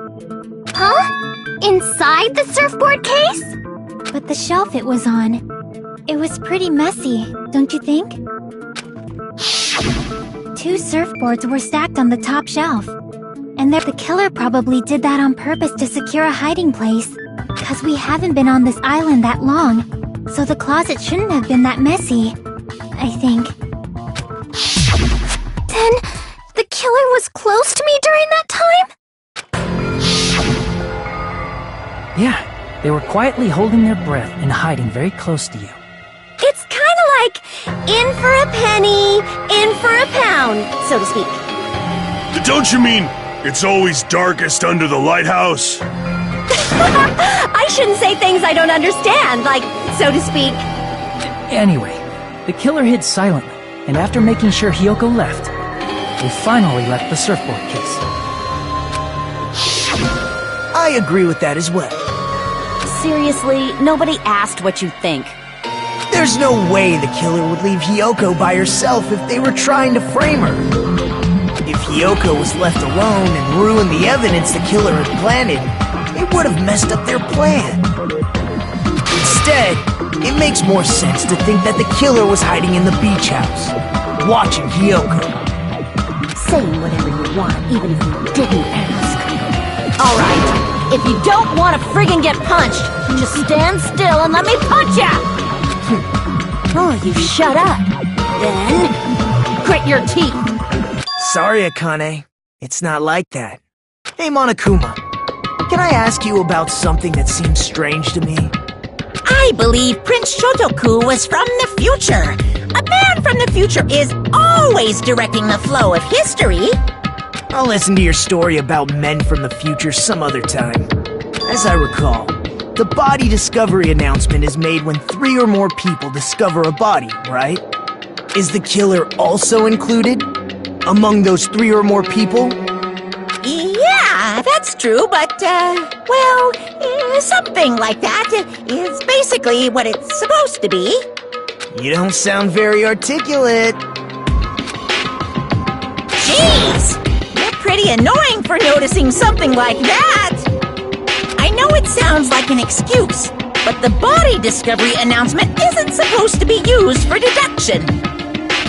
Huh? Inside the surfboard case? But the shelf it was on, it was pretty messy, don't you think? Two surfboards were stacked on the top shelf. And the killer probably did that on purpose to secure a hiding place. 'Cause we haven't been on this island that long, so the closet shouldn't have been that messy, I think. Then, the killer killer was close to me during that time? Yeah, they were quietly holding their breath and hiding very close to you. It's kinda like in for a penny, in for a pound, so to speak. Don't you mean it's always darkest under the lighthouse? I shouldn't say things I don't understand, like, so to speak. Anyway, the killer hid silently, and after making sure Hiyoko left, they finally left the surfboard case. I agree with that as well. Seriously, nobody asked what you think. There's no way the killer would leave Hiyoko by herself if they were trying to frame her. If Hiyoko was left alone and ruined the evidence the killer had planted, it would have messed up their plan. Instead, it makes more sense to think that the killer was hiding in the beach house, watching Hiyoko. Saying whatever you want, even if you didn't ask. Alright, if you don't want to friggin' get punched, just stand still and let me punch ya! Oh, you shut up. Then, grit your teeth. Sorry, Akane. It's not like that. Hey, Monokuma. Can I ask you about something that seems strange to me? I believe Prince Shotoku was from the future. A man from the future is always directing the flow of history. I'll listen to your story about men from the future some other time. As I recall, the body discovery announcement is made when 3 or more people discover a body, right? Is the killer also included among those 3 or more people? Yeah, that's true, but, well, something like that is basically what it's supposed to be. You don't sound very articulate. Jeez! You're pretty annoying for noticing something like that! I know it sounds like an excuse, but the body discovery announcement isn't supposed to be used for deduction.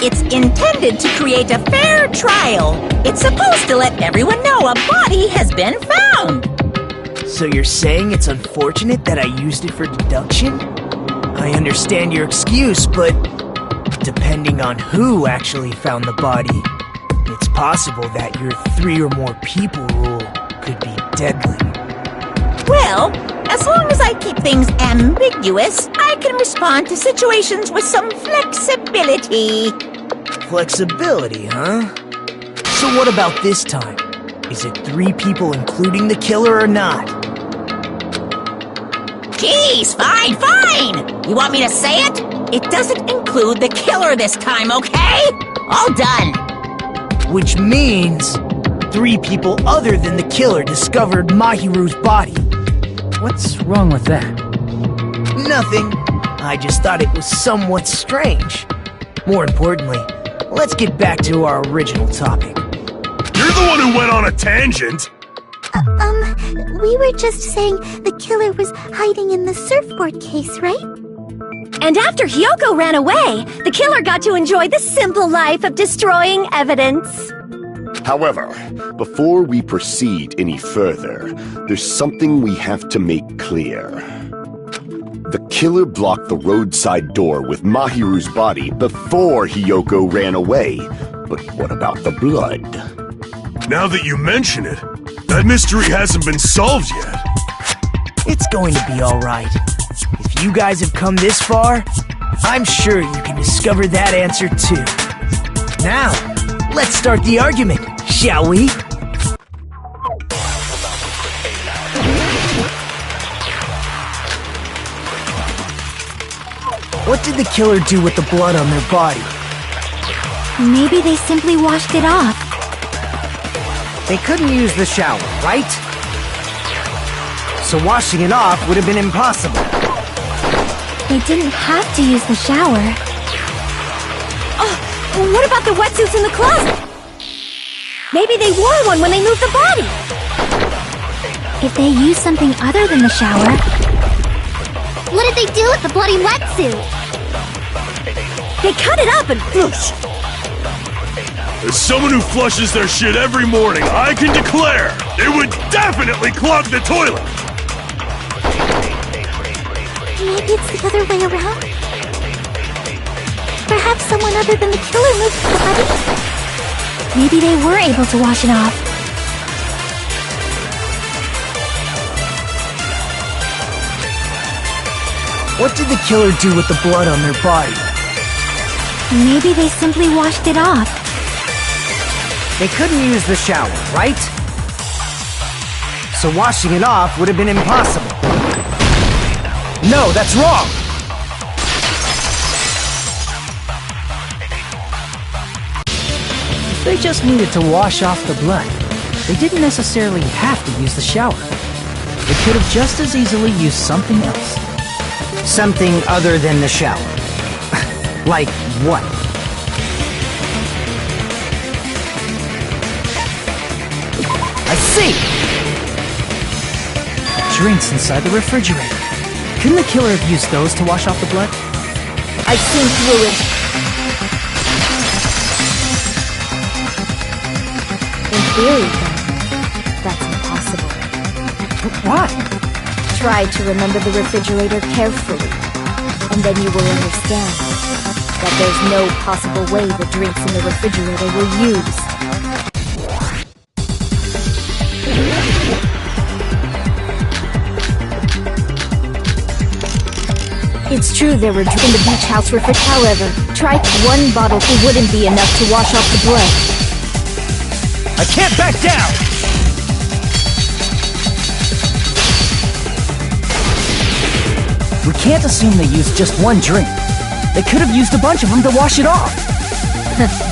It's intended to create a fair trial. It's supposed to let everyone know a body has been found. So you're saying it's unfortunate that I used it for deduction? I understand your excuse, but depending on who actually found the body, it's possible that your 3 or more people rule could be deadly. Well, as long as I keep things ambiguous, I can respond to situations with some flexibility. Flexibility, huh? So what about this time? Is it 3 people including the killer or not? Jeez, fine! You want me to say it? It doesn't include the killer this time, okay? All done. Which means 3 people other than the killer discovered Mahiru's body. What's wrong with that? Nothing. I just thought it was somewhat strange. More importantly, let's get back to our original topic. You're the one who went on a tangent! We were just saying the killer was hiding in the surfboard case, right? And after Hiyoko ran away, the killer got to enjoy the simple life of destroying evidence. However, before we proceed any further, there's something we have to make clear. The killer blocked the roadside door with Mahiru's body before Hiyoko ran away. But what about the blood? Now that you mention it, that mystery hasn't been solved yet. It's going to be alright. If you guys have come this far, I'm sure you can discover that answer too. Now, let's start the argument, shall we? What did the killer do with the blood on their body? Maybe they simply washed it off. They couldn't use the shower, right? So washing it off would have been impossible. They didn't have to use the shower. Oh, what about the wetsuits in the closet? Maybe they wore one when they moved the body. If they used something other than the shower... What did they do with the bloody wetsuit? They cut it up and whoosh. As someone who flushes their shit every morning, I can declare it would definitely clog the toilet! Maybe it's the other way around? Perhaps someone other than the killer moved the body? Maybe they were able to wash it off. What did the killer do with the blood on their body? Maybe they simply washed it off. They couldn't use the shower, right? So washing it off would have been impossible. No, that's wrong! If they just needed to wash off the blood, they didn't necessarily have to use the shower. They could have just as easily used something else. Something other than the shower. Like what? I see! Drinks inside the refrigerator. Couldn't the killer have used those to wash off the blood? I've seen through it. In theory, then, that's impossible. Why? Try to remember the refrigerator carefully, and then you will understand that there's no possible way the drinks in the refrigerator were used. It's true there were drinks in the beach house refrigerator. However, try one bottle. It wouldn't be enough to wash off the blood. I can't back down! We can't assume they used just one drink. They could have used a bunch of them to wash it off.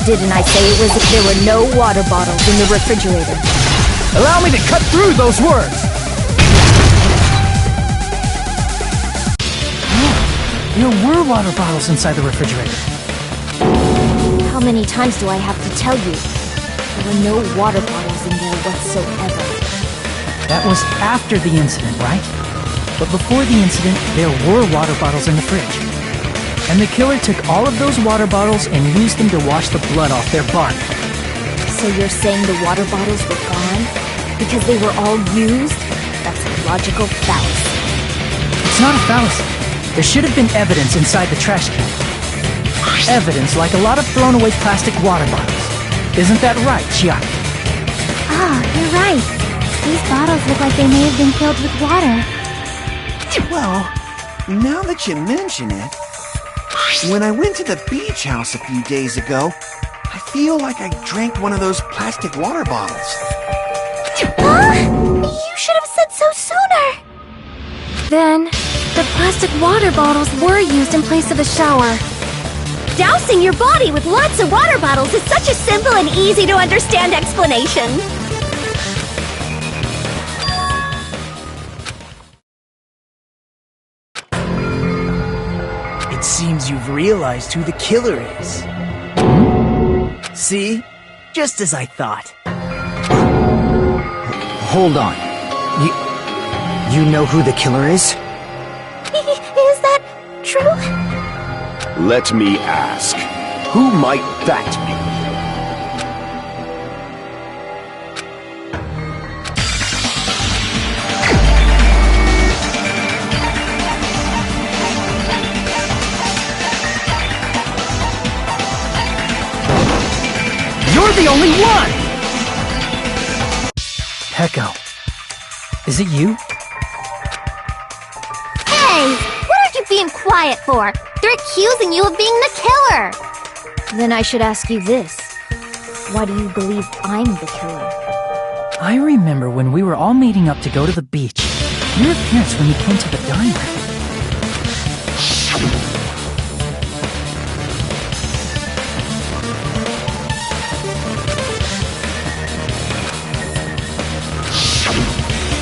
Didn't I say it was if there were no water bottles in the refrigerator? Allow me to cut through those words! There were water bottles inside the refrigerator. How many times do I have to tell you? There were no water bottles in there whatsoever. That was after the incident, right? But before the incident, there were water bottles in the fridge. And the killer took all of those water bottles and used them to wash the blood off their body. So you're saying the water bottles were gone? Because they were all used? That's a logical fallacy. It's not a fallacy. There should have been evidence inside the trash can. Evidence like a lot of thrown away plastic water bottles. Isn't that right, Chiaki? Ah, you're right. These bottles look like they may have been filled with water. Well, now that you mention it, when I went to the beach house a few days ago, I feel like I drank one of those plastic water bottles. You should have said so sooner! Then, the plastic water bottles were used in place of a shower. Dousing your body with lots of water bottles is such a simple and easy to understand explanation. It seems you've realized who the killer is. See? Just as I thought. Hold on. You know who the killer is? Is that true? Let me ask, who might that be? You're the only one! Peko. Is it you? Hey! What are you being quiet for? They're accusing you of being the killer! Then I should ask you this. Why do you believe I'm the killer? I remember when we were all meeting up to go to the beach. Your appearance when you came to the diner.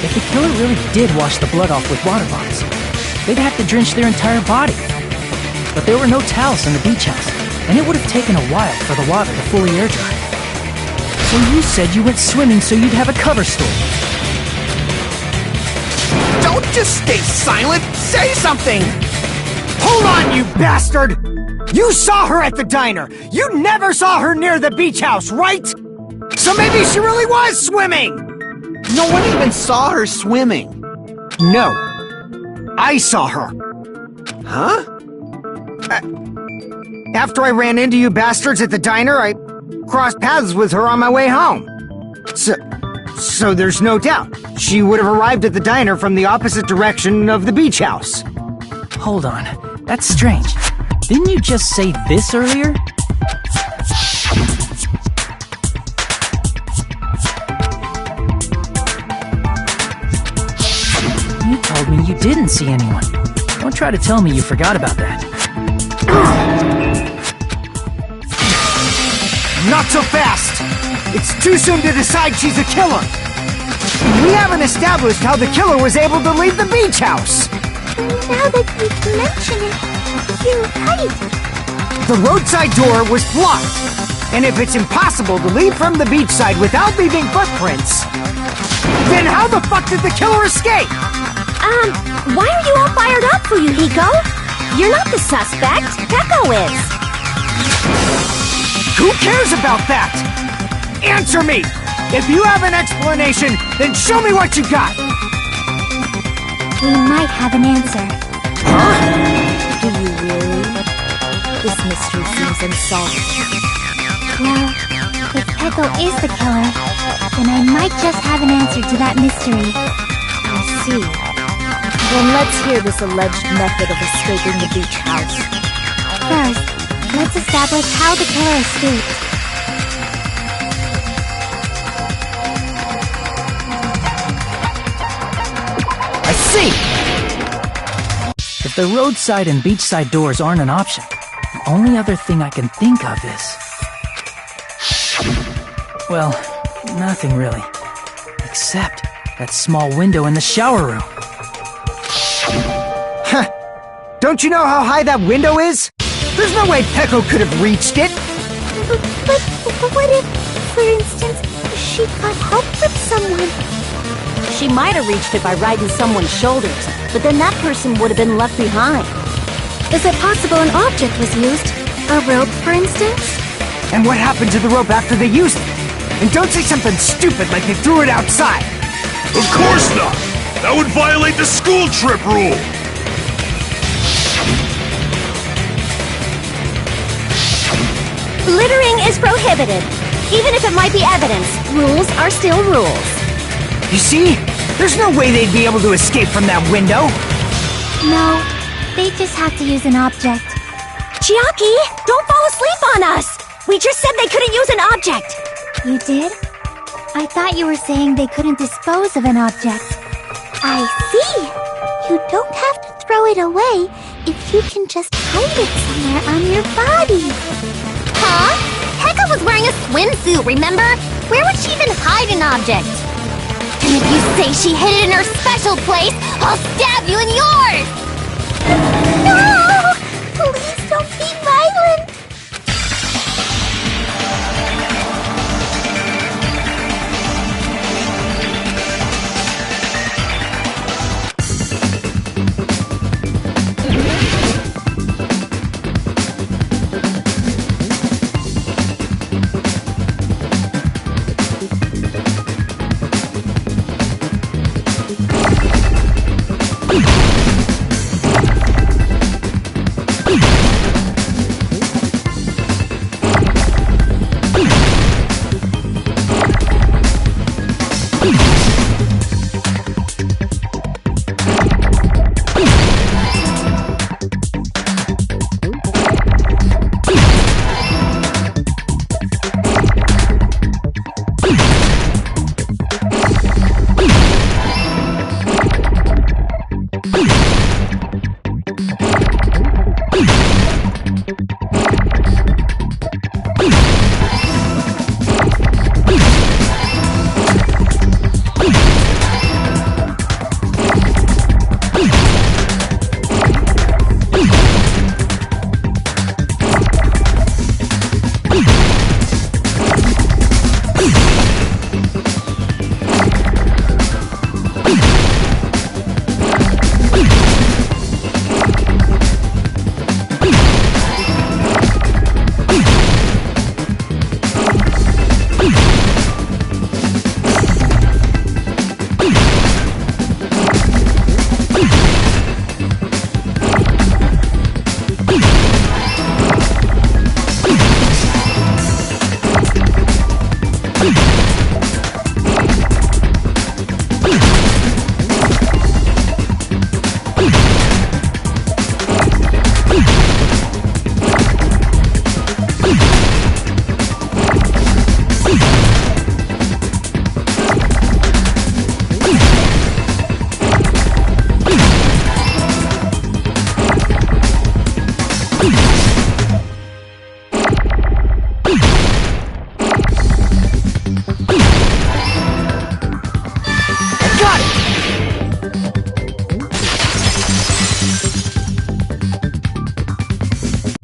If the killer really did wash the blood off with water bottles, they'd have to drench their entire body. But there were no towels in the beach house, and it would have taken a while for the water to fully air dry. So you said you went swimming so you'd have a cover story. Don't just stay silent! Say something! Hold on, you bastard! You saw her at the diner! You never saw her near the beach house, right? So maybe she really was swimming! No one even saw her swimming. No. I saw her. Huh? After I ran into you bastards at the diner, crossed paths with her on my way home. So there's no doubt. She would have arrived at the diner from the opposite direction of the beach house. Hold on. That's strange. Didn't you just say this earlier? You told me you didn't see anyone. Don't try to tell me you forgot about that. Not so fast! It's too soon to decide she's a killer! We haven't established how the killer was able to leave the beach house! Now that you mention it, you're right. The roadside door was blocked, and if it's impossible to leave from the beachside without leaving footprints, then how the fuck did the killer escape? Why are you all fired up, Fuyuhiko? You're not the suspect. Peko is. Who cares about that? Answer me! If you have an explanation, then show me what you got! We might have an answer. Do you really? This mystery seems unsolved. Well, if Peko is the killer, then I might just have an answer to that mystery. I see. Then let's hear this alleged method of escaping the beach house. First, let's establish how the killer escaped. I see! If the roadside and beachside doors aren't an option, the only other thing I can think of is... well, nothing really. Except that small window in the shower room. Huh. Don't you know how high that window is? There's no way Peko could have reached it! But what if, for instance, she got help from someone? She might have reached it by riding someone's shoulders, but then that person would have been left behind. Is it possible an object was used? A rope, for instance? And what happened to the rope after they used it? And don't say something stupid like they threw it outside! Of course not! That would violate the school trip rule! Littering is prohibited. Even if it might be evidence, rules are still rules. You see? There's no way they'd be able to escape from that window! No, they just have to use an object. Chiaki, don't fall asleep on us! We just said they couldn't use an object! You did? I thought you were saying they couldn't dispose of an object. I see! You don't have to throw it away if you can just hide it somewhere on your body. Huh? Peko was wearing a swimsuit, remember? Where would she even hide an object? And if you say she hid it in her special place, I'll stab you in yours! No! Please don't be violent!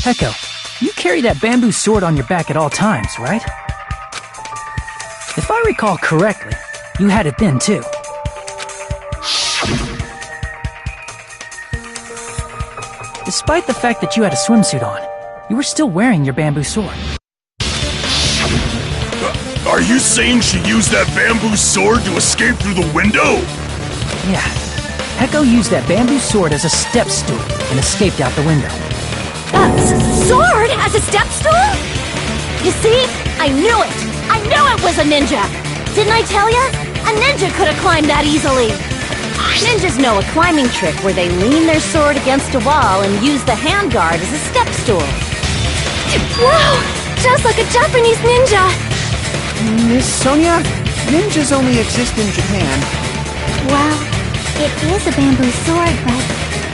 Peko, you carry that bamboo sword on your back at all times, right? If I recall correctly, you had it then too. Despite the fact that you had a swimsuit on, you were still wearing your bamboo sword. Are you saying she used that bamboo sword to escape through the window? Yeah. Peko used that bamboo sword as a step stool and escaped out the window. Sword as a step stool? You see? I knew it! I knew it was a ninja! Didn't I tell ya? A ninja could have climbed that easily! Ninjas know a climbing trick where they lean their sword against a wall and use the handguard as a step stool. Wow! Just like a Japanese ninja! Miss Sonia, ninjas only exist in Japan. Well, it is a bamboo sword, but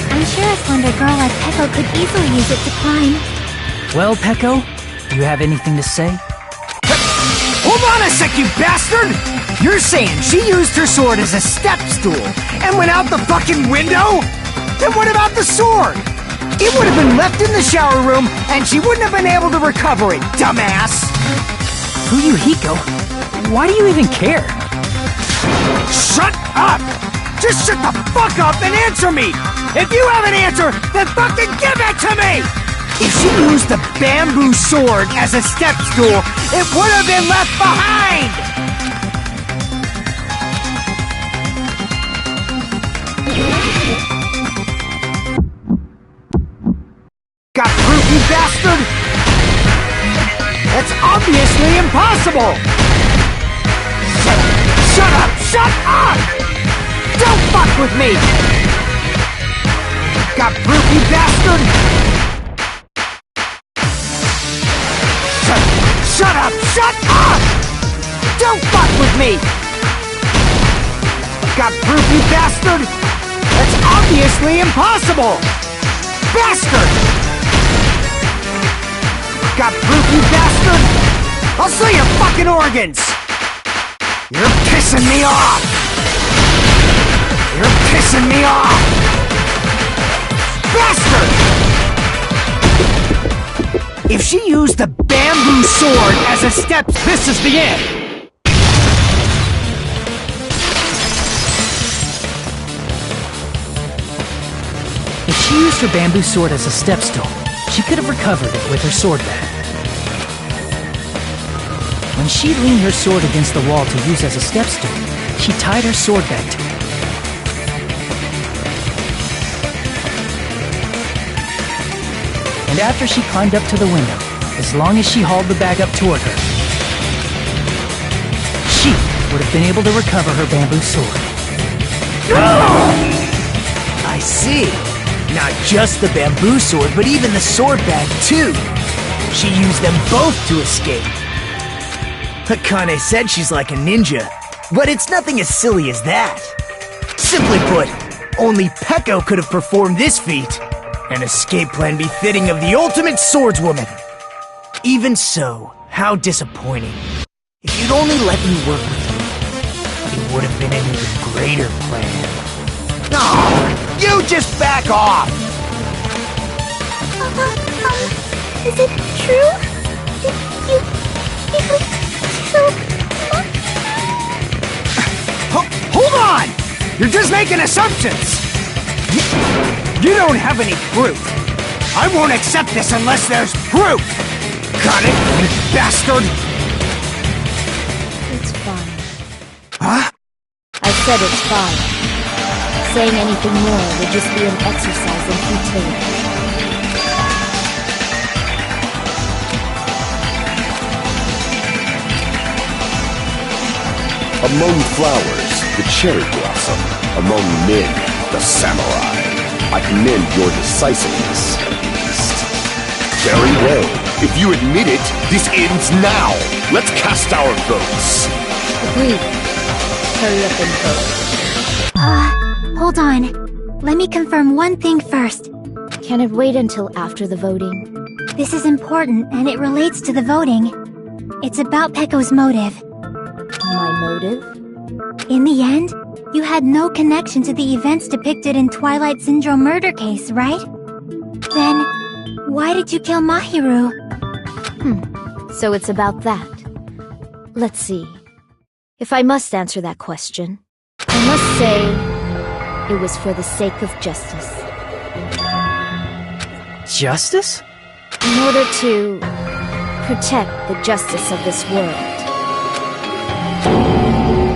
I'm sure a slender girl like Peko could easily use it to climb. Well, Peko, do you have anything to say? Hold on a sec, you bastard! You're saying she used her sword as a step stool and went out the fucking window? Then what about the sword? It would have been left in the shower room and she wouldn't have been able to recover it, dumbass! Fuyuhiko, why do you even care? Shut up! Just shut the fuck up and answer me! If you have an answer, then fucking give it to me! If she used the bamboo sword as a step stool, it would have been left behind! Got proof, you bastard? That's obviously impossible! Shut up! Shut up! Don't fuck with me! Got proof, you bastard? Shut up! Shut up! Don't fuck with me! Got proof, you bastard? That's obviously impossible! Bastard! Got proof, you bastard? I'll sell your fucking organs! You're pissing me off! You're pissing me off! Bastard! If she used the bamboo sword as a step, this is the end! If she used her bamboo sword as a step stool, she could have recovered it with her sword bag. When she leaned her sword against the wall to use as a step stool, she tied her sword bag to it. And after she climbed up to the window, as long as she hauled the bag up toward her, she would have been able to recover her bamboo sword. I see. Not just the bamboo sword, but even the sword bag, too. She used them both to escape. Akane said she's like a ninja, but it's nothing as silly as that. Simply put, only Peko could have performed this feat. An escape plan befitting of the ultimate swordswoman. Even so, how disappointing. If you'd only let me work with you, it would have been an even greater plan. No! You just back off! Is it true? Did you really kill Hold on! You're just making assumptions! You don't have any proof. I won't accept this unless there's proof! Got it, you bastard? It's fine. Huh? I said it's fine. Saying anything more would just be an exercise in futility. Among flowers, the cherry blossom. Among men, the samurai. I commend your decisiveness, at least. Very well. If you admit it, this ends now. Let's cast our votes. Agreed. Hurry up and vote. Hold on. Let me confirm one thing first. Can it wait until after the voting? This is important, and it relates to the voting. It's about Peko's motive. My motive? In the end, you had no connection to the events depicted in Twilight Syndrome murder case, right? Then, Why did you kill Mahiru? So it's about that. Let's see. If I must answer that question, I must say it was for the sake of justice. Justice? In order to protect the justice of this world.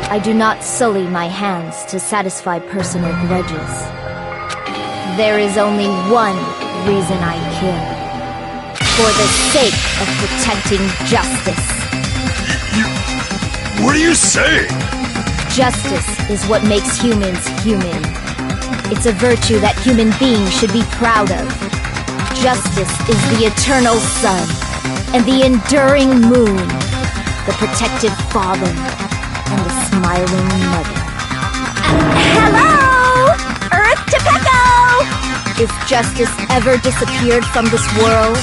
I do not sully my hands to satisfy personal grudges. There is only one reason I kill. For the sake of protecting justice. What are you saying? Justice is what makes humans human. It's a virtue that human beings should be proud of. Justice is the eternal sun and the enduring moon, the protective father and the smiling mother. Hello! Earth to Peko! If justice ever disappeared from this world,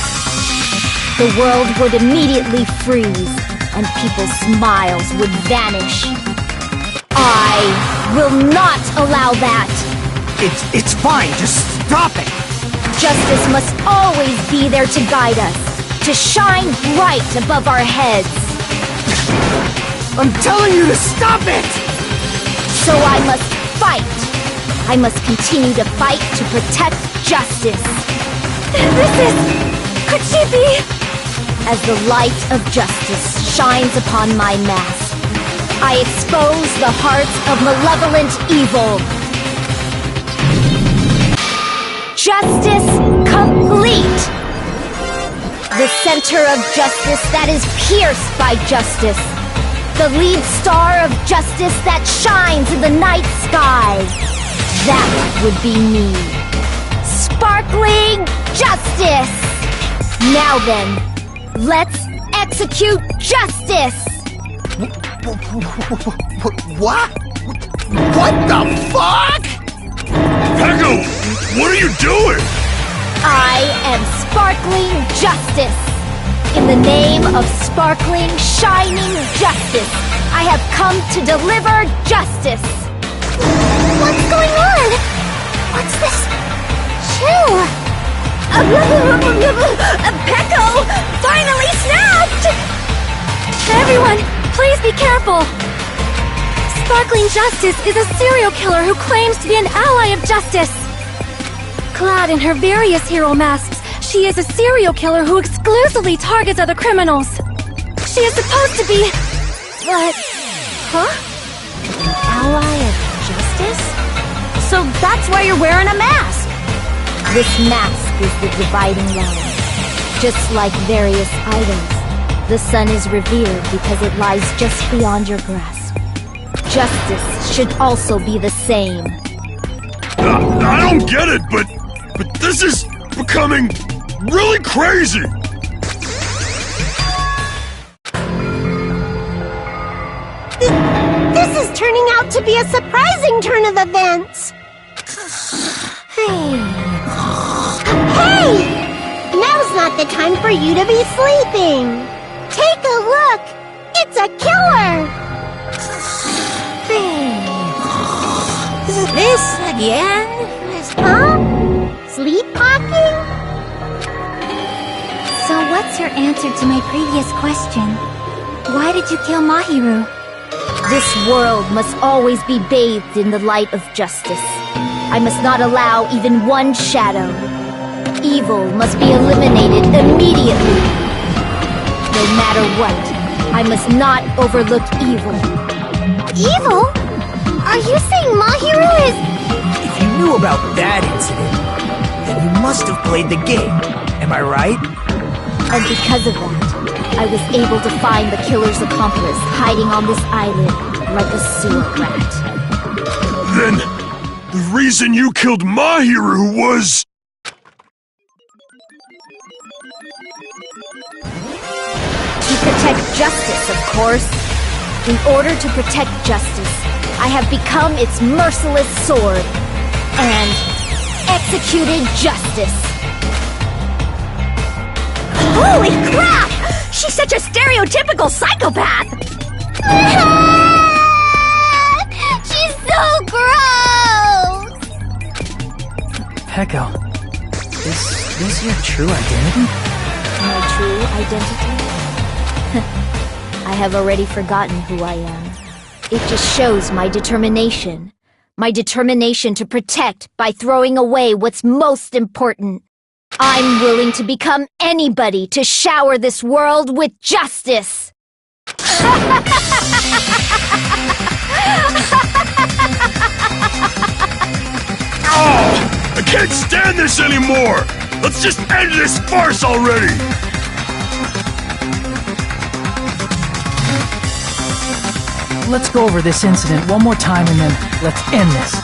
the world would immediately freeze and people's smiles would vanish. I will not allow that! It's fine, just stop it! Justice must always be there to guide us, to shine bright above our heads. I'm telling you to stop it! So I must fight. I must continue to fight to protect justice. This is... could she be... As the light of justice shines upon my mask, I expose the heart of malevolent evil. Justice complete! The center of justice that is pierced by justice. The lead star of justice that shines in the night sky. That would be me. Sparkling justice! Now then, let's execute justice! What? What the fuck? Peko, what are you doing? I am sparkling justice. In the name of sparkling, shining justice, I have come to deliver justice. What's going on? What's this chill? Peko finally snapped! Everyone, please be careful! Sparkling Justice is a serial killer who claims to be an ally of justice. Clad in her various hero masks, she is a serial killer who exclusively targets other criminals. She is supposed to be... but... huh? Ally of justice? So that's why you're wearing a mask! This mask is the dividing line. Just like various idols, the sun is revered because it lies just beyond your grasp. Justice should also be the same. I don't get it, but this is becoming really crazy. This is turning out to be a surprising turn of events. Hey! Now's not the time for you to be sleeping. Take a look. It's a killer. This again? Huh? Sleepwalking? So what's your answer to my previous question? Why did you kill Mahiru? This world must always be bathed in the light of justice. I must not allow even one shadow. Evil must be eliminated immediately. No matter what, I must not overlook evil. Evil? Are you saying Mahiru is... If you knew about that incident, then you must have played the game. Am I right? And because of that, I was able to find the killer's accomplice hiding on this island like a sewer rat. Then, the reason you killed Mahiru was... To protect justice, of course. In order to protect justice, I have become its merciless sword and executed justice. Holy crap! She's such a stereotypical psychopath! She's so gross! Peko, is this your true identity? My true identity? I have already forgotten who I am. It just shows my determination. My determination to protect by throwing away what's most important. I'm willing to become anybody to shower this world with justice! Oh! I can't stand this anymore! Let's just end this farce already! Let's go over this incident one more time and then let's end this.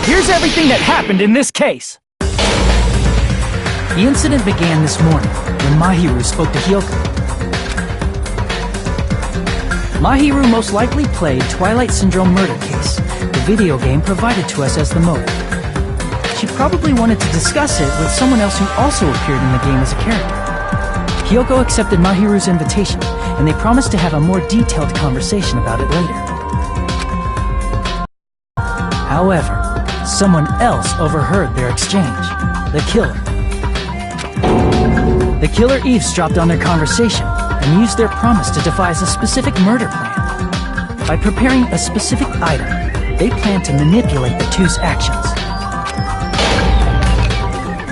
Here's everything that happened in this case. The incident began this morning when Mahiru spoke to Hyoko. Mahiru most likely played Twilight Syndrome Murder Case, the video game provided to us as the motive. She probably wanted to discuss it with someone else who also appeared in the game as a character. Hyoko accepted Mahiru's invitation, and they promised to have a more detailed conversation about it later. However, someone else overheard their exchange. The killer. The killer eavesdropped on their conversation and used their promise to devise a specific murder plan. By preparing a specific item, they planned to manipulate the two's actions.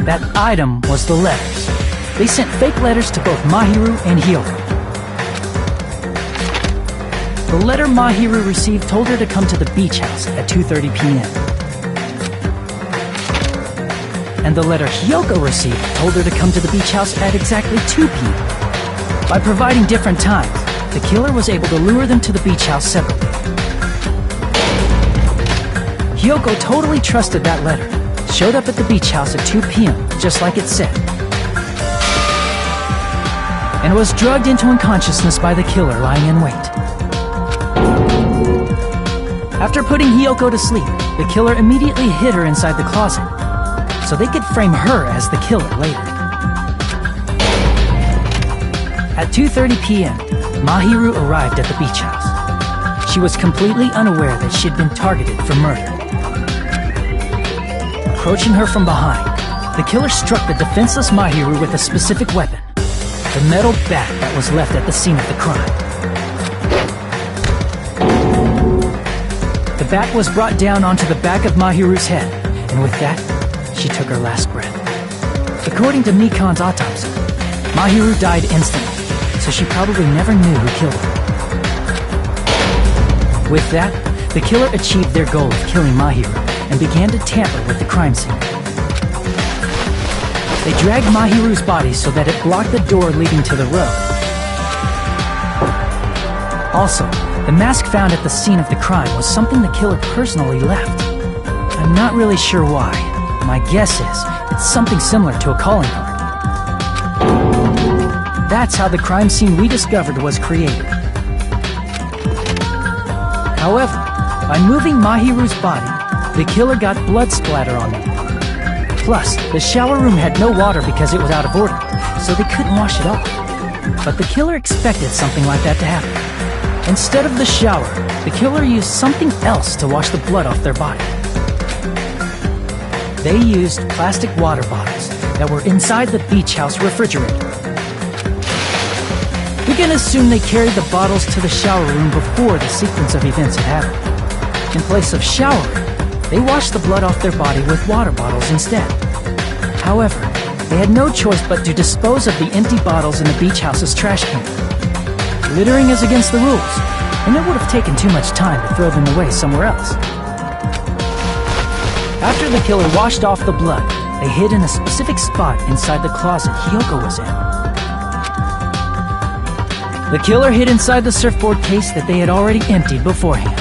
That item was the letters. They sent fake letters to both Mahiru and Hyoko. The letter Mahiru received told her to come to the beach house at 2:30 p.m. And the letter Hyoko received told her to come to the beach house at exactly 2 p.m. By providing different times, the killer was able to lure them to the beach house separately. Hyoko totally trusted that letter, showed up at the beach house at 2 p.m., just like it said, and was drugged into unconsciousness by the killer lying in wait. After putting Hyoko to sleep, the killer immediately hid her inside the closet, so they could frame her as the killer later. At 2:30 p.m., Mahiru arrived at the beach house. She was completely unaware that she'd been targeted for murder. Approaching her from behind, the killer struck the defenseless Mahiru with a specific weapon, the metal bat that was left at the scene of the crime. The bat was brought down onto the back of Mahiru's head, and with that, she took her last breath. The according to Mikan's autopsy, Mahiru died instantly, so she probably never knew who killed her. With that, the killer achieved their goal of killing Mahiru and began to tamper with the crime scene. They dragged Mahiru's body so that it blocked the door leading to the road. Also, the mask found at the scene of the crime was something the killer personally left. I'm not really sure why. My guess is it's something similar to a calling card. That's how the crime scene we discovered was created. However, by moving Mahiru's body, the killer got blood splatter on them. Plus, the shower room had no water because it was out of order, so they couldn't wash it off. But the killer expected something like that to happen. Instead of the shower, the killer used something else to wash the blood off their body. They used plastic water bottles that were inside the beach house refrigerator. We can assume they carried the bottles to the shower room before the sequence of events had happened. In place of showering, they washed the blood off their body with water bottles instead. However, they had no choice but to dispose of the empty bottles in the beach house's trash can. Littering is against the rules, and it would have taken too much time to throw them away somewhere else. After the killer washed off the blood, they hid in a specific spot inside the closet Hiyoko was in. The killer hid inside the surfboard case that they had already emptied beforehand.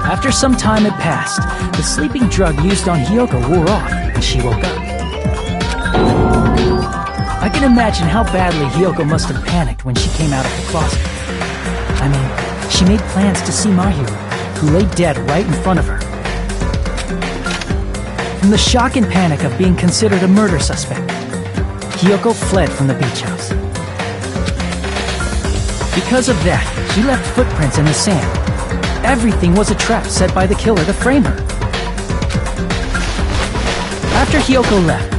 After some time had passed, the sleeping drug used on Hiyoko wore off, and she woke up. I can imagine how badly Hiyoko must have panicked when she came out of the closet. I mean, she made plans to see Mahiru, who lay dead right in front of her. From the shock and panic of being considered a murder suspect, Hiyoko fled from the beach house. Because of that, she left footprints in the sand. Everything was a trap set by the killer to frame her. After Hiyoko left,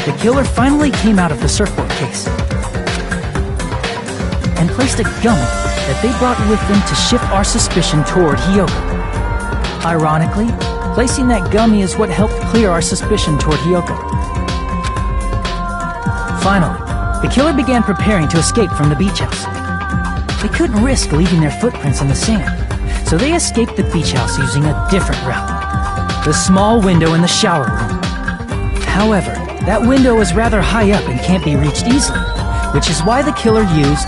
the killer finally came out of the surfboard case and placed a gummy that they brought with them to shift our suspicion toward Hiyoko. Ironically, placing that gummy is what helped clear our suspicion toward Hiyoko. Finally, the killer began preparing to escape from the beach house. They couldn't risk leaving their footprints in the sand, so they escaped the beach house using a different route: the small window in the shower room. However, that window is rather high up and can't be reached easily, which is why the killer used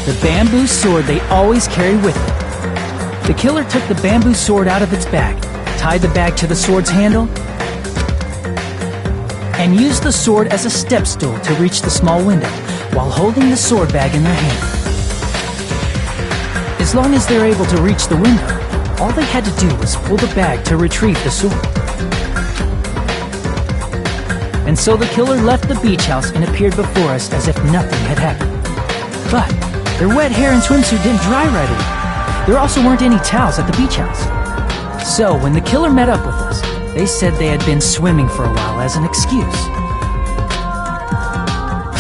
the bamboo sword they always carry with them. The killer took the bamboo sword out of its bag, tied the bag to the sword's handle, and used the sword as a step stool to reach the small window while holding the sword bag in their hand. As long as they're able to reach the window, all they had to do was pull the bag to retrieve the sword. And so the killer left the beach house and appeared before us as if nothing had happened. But their wet hair and swimsuit didn't dry right away. There also weren't any towels at the beach house. So when the killer met up with us, they said they had been swimming for a while as an excuse.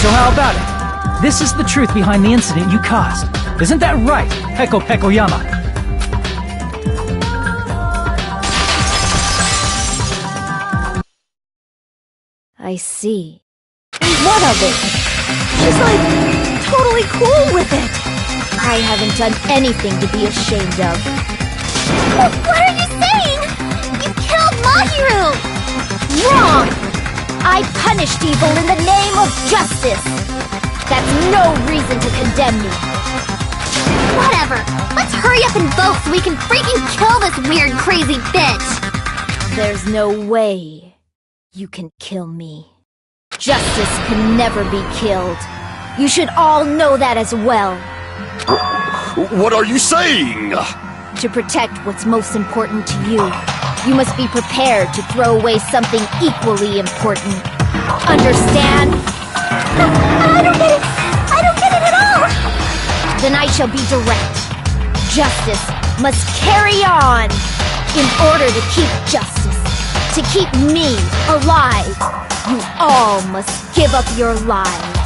So how about it? This is the truth behind the incident you caused. Isn't that right, Peko Pekoyama? I see. What of it? She's like, totally cool with it. I haven't done anything to be ashamed of. What are you saying? You killed Mahiru! Wrong! I punished evil in the name of justice. That's no reason to condemn me. Whatever. Let's hurry up and vote so we can freaking kill this weird, crazy bitch. There's no way you can kill me. Justice can never be killed. You should all know that as well. What are you saying? To protect what's most important to you, you must be prepared to throw away something equally important. Understand? I don't get it. I don't get it at all. Then I shall be direct. Justice must carry on. In order to keep justice, to keep me alive, you all must give up your lives.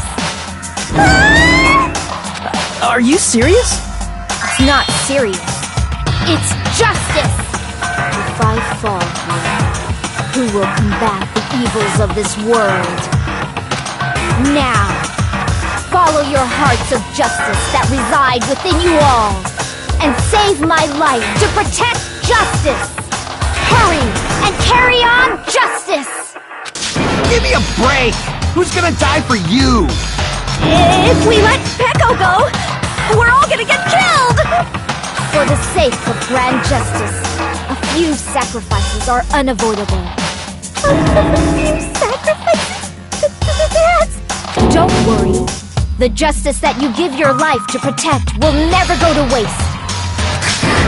Are you serious? It's not serious. It's justice! if I fall here, who will combat the evils of this world? Now, follow your hearts of justice that reside within you all, and save my life to protect justice! Hurry, and carry on justice! Give me a break! Who's gonna die for you? If we let Peko go, we're all gonna get killed! For the sake of grand justice, a few sacrifices are unavoidable. A few sacrifices? That's... Don't worry. The justice that you give your life to protect will never go to waste.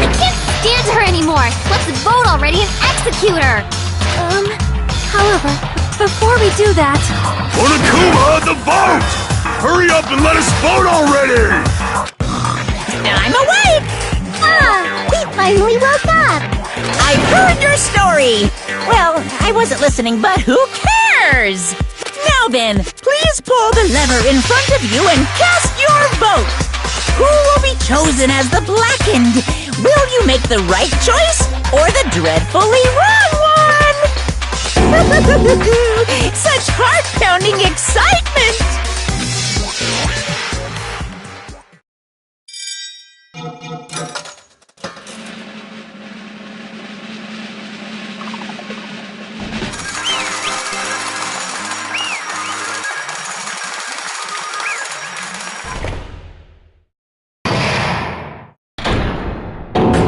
I can't stand her anymore! Let's vote already and execute her! However, before we do that... Onokuma, the vote! Hurry up and let us vote already! I'm awake! We finally woke up! I've heard your story! Well, I wasn't listening, but who cares? Now then, please pull the lever in front of you and cast your vote! Who will be chosen as the blackened? Will you make the right choice or the dreadfully wrong one? Such heart-pounding excitement!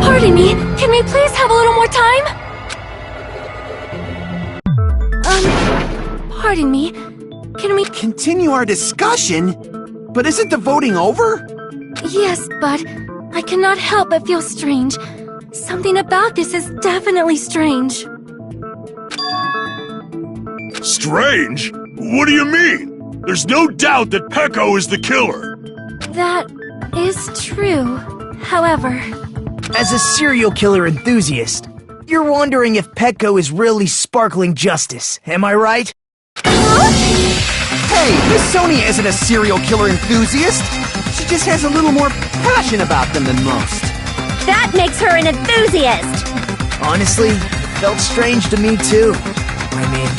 Pardon me, can we please have a little more time? Pardon me, can we... Continue our discussion? But isn't the voting over? Yes, but I cannot help but feel strange. Something about this is definitely strange. Strange? What do you mean? There's no doubt that Peko is the killer. That is true. However... As a serial killer enthusiast, you're wondering if Peko is really sparkling justice, am I right? Hey, Miss Sonia isn't a serial killer enthusiast. She just has a little more passion about them than most. That makes her an enthusiast! Honestly, it felt strange to me too. I mean,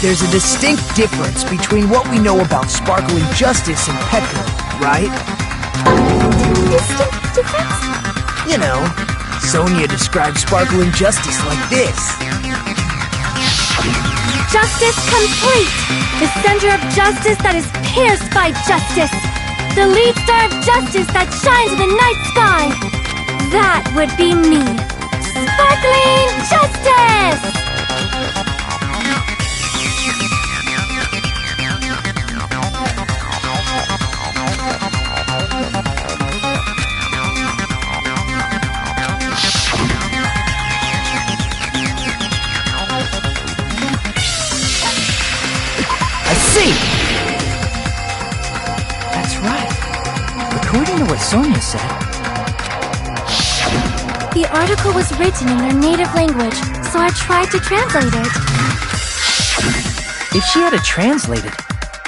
there's a distinct difference between what we know about sparkling justice and Peko, right? Distinct difference? You know, Sonia describes sparkling justice like this. Justice complete! The center of justice that is pierced by justice! The lead star of justice that shines in the night sky! That would be me! Sparkling Justice! See! That's right. According to what Sonia said... The article was written in their native language, so I tried to translate it. If she had it translated,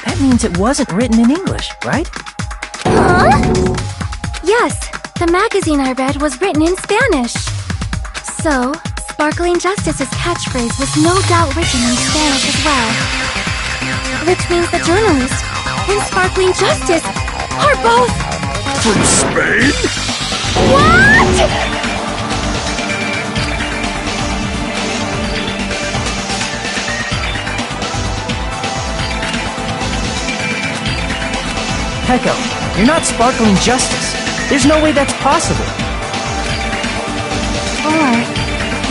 that means it wasn't written in English, right? Huh? Yes, the magazine I read was written in Spanish. So, Sparkling Justice's catchphrase was no doubt written in Spanish as well. Which means the journalist and Sparkling Justice are both... From Spain? What?! Peko, you're not Sparkling Justice. There's no way that's possible. Or,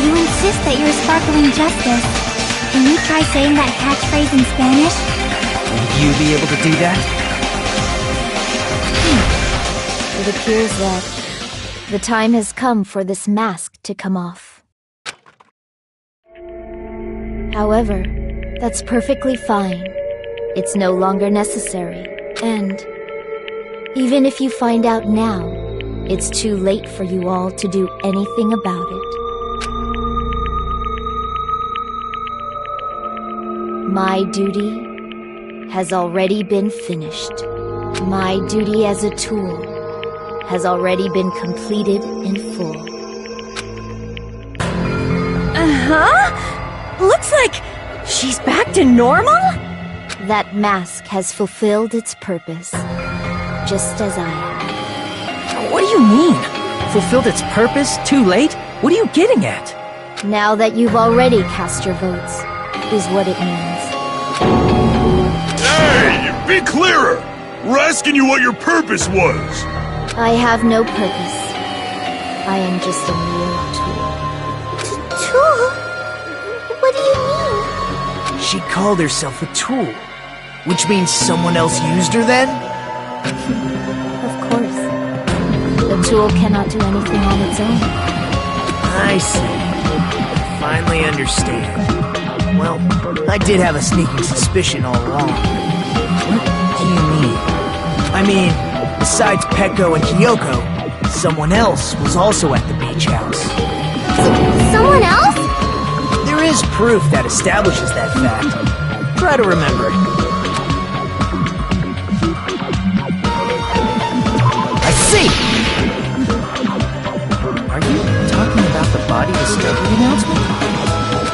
you insist that you're Sparkling Justice. Can you try saying that catchphrase in Spanish? Will you be able to do that? It appears that the time has come for this mask to come off. However, that's perfectly fine. It's no longer necessary. And even if you find out now, it's too late for you all to do anything about it. My duty has already been finished. My duty as a tool has already been completed in full. Huh? Looks like she's back to normal? That mask has fulfilled its purpose, just as I have. What do you mean? Fulfilled its purpose? Too late? What are you getting at? Now that you've already cast your votes, is what it means. Hey, be clearer! We're asking you what your purpose was! I have no purpose. I am just a mere tool. Tool? What do you mean? She called herself a tool, which means someone else used her then? Of course. The tool cannot do anything on its own. I see. I finally understand. Well, I did have a sneaking suspicion all along. What do you mean? I mean, besides Peko and Kyoko, someone else was also at the beach house. Someone else? There is proof that establishes that fact. Try to remember it. I see! Are you talking about the body discovery announcement?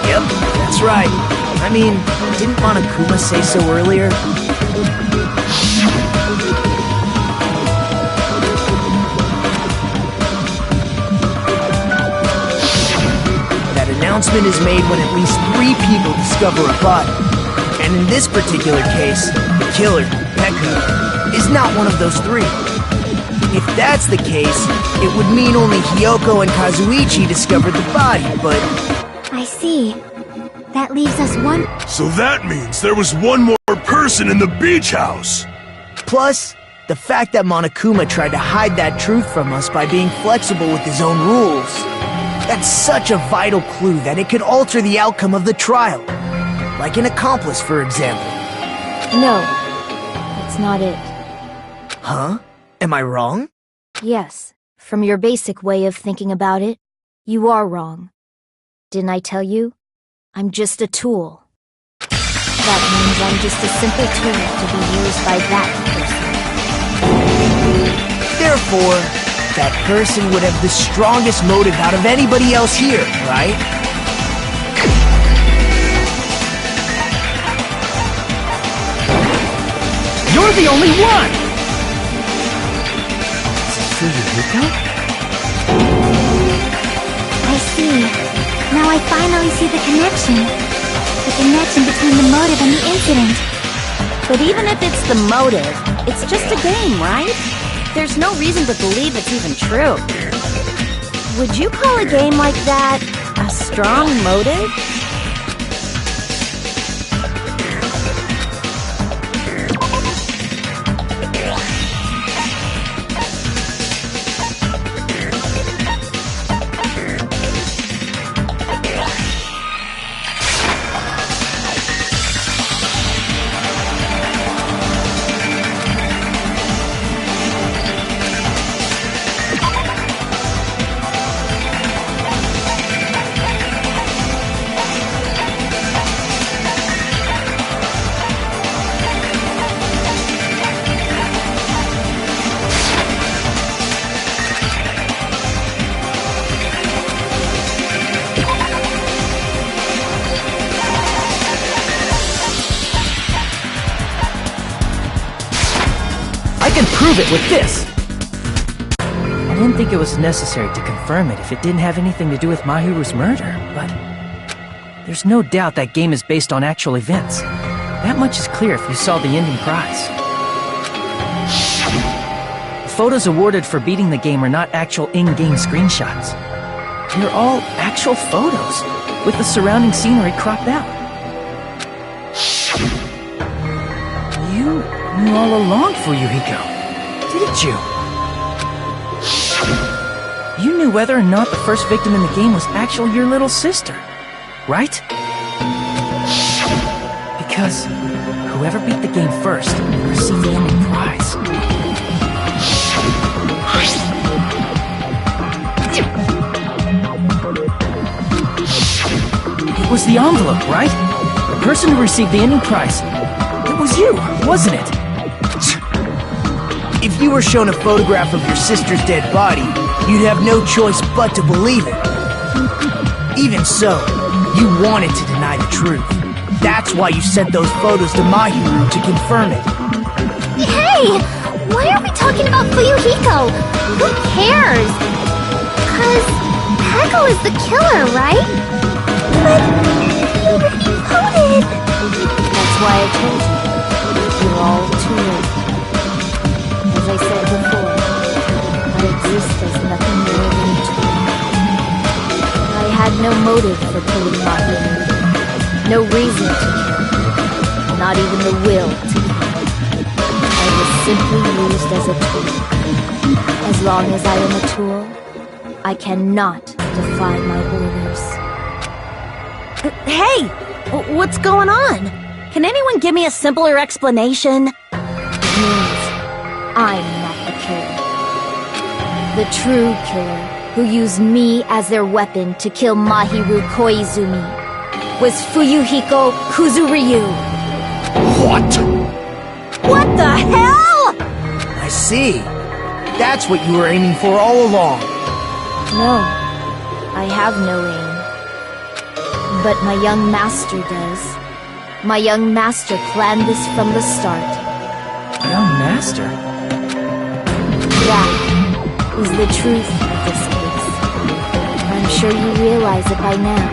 Yep, that's right. I mean, didn't Monokuma say so earlier? That announcement is made when at least 3 people discover a body. And in this particular case, the killer, Peko, is not one of those 3. If that's the case, it would mean only Hiyoko and Kazuichi discovered the body, but... I see. That leaves us one... So that means there was one more person in the beach house! Plus, the fact that Monokuma tried to hide that truth from us by being flexible with his own rules. That's such a vital clue that it could alter the outcome of the trial. Like an accomplice, for example. No, that's not it. Huh? Am I wrong? Yes, from your basic way of thinking about it, you are wrong. Didn't I tell you? I'm just a tool. That means I'm just a simple tool to be used by that person. Therefore, that person would have the strongest motive out of anybody else here, right? You're the only one! Fuyuhiko? I see. Now I finally see the connection. The connection between the motive and the incident. But even if it's the motive, it's just a game, right? There's no reason to believe it's even true. Would you call a game like that a strong motive? I can prove it with this! I didn't think it was necessary to confirm it if it didn't have anything to do with Mahiru's murder, but... there's no doubt that game is based on actual events. That much is clear if you saw the ending prize. The photos awarded for beating the game are not actual in-game screenshots. They're all actual photos, with the surrounding scenery cropped out. You knew all along, Fuyuhiko, didn't you? You knew whether or not the first victim in the game was actually your little sister, right? Because whoever beat the game first received the ending prize. It was the envelope, right? The person who received the ending prize. It was you, wasn't it? If you were shown a photograph of your sister's dead body, you'd have no choice but to believe it. Even so, You wanted to deny the truth. That's why you sent those photos to Mahiru to confirm it. Hey! Why are we talking about Fuyuhiko? Who cares? 'Cause Peko is the killer, right? But you already voted! That's why I told you. You're all too late. As I said before, I exist as nothing more than a tool. I had no motive for killing Mahiru. No reason to kill. Not even the will to kill. I was simply used as a tool. As long as I am a tool, I cannot defy my orders. Hey! What's going on? Can anyone give me a simpler explanation? It means I'm not the killer. The true killer, who used me as their weapon to kill Mahiru Koizumi, was Fuyuhiko Kuzuryu. What? What the hell? I see. That's what you were aiming for all along. No, I have no aim. But my young master does. My young master planned this from the start. Young master? That is the truth of this case. I'm sure you realize it by now,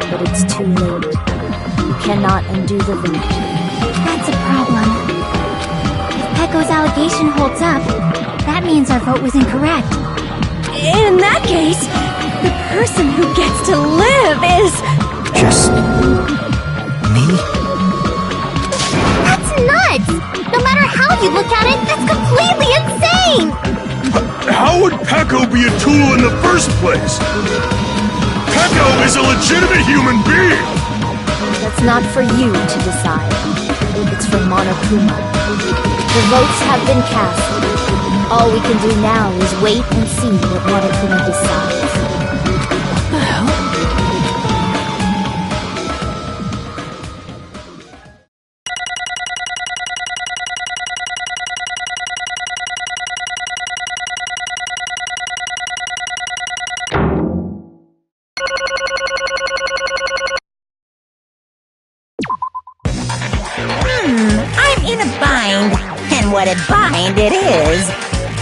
but it's too late. You cannot undo the vote. That's a problem. If Peko's allegation holds up, that means our vote was incorrect. In that case, the person who gets to live is... Just... me? That's nuts! No matter how you look at it, that's completely insane! How would Peko be a tool in the first place? Peko is a legitimate human being! That's not for you to decide. It's for Monokuma. The votes have been cast. All we can do now is wait and see what Monokuma decides. What the hell? I'm in a bind. And what a bind it is.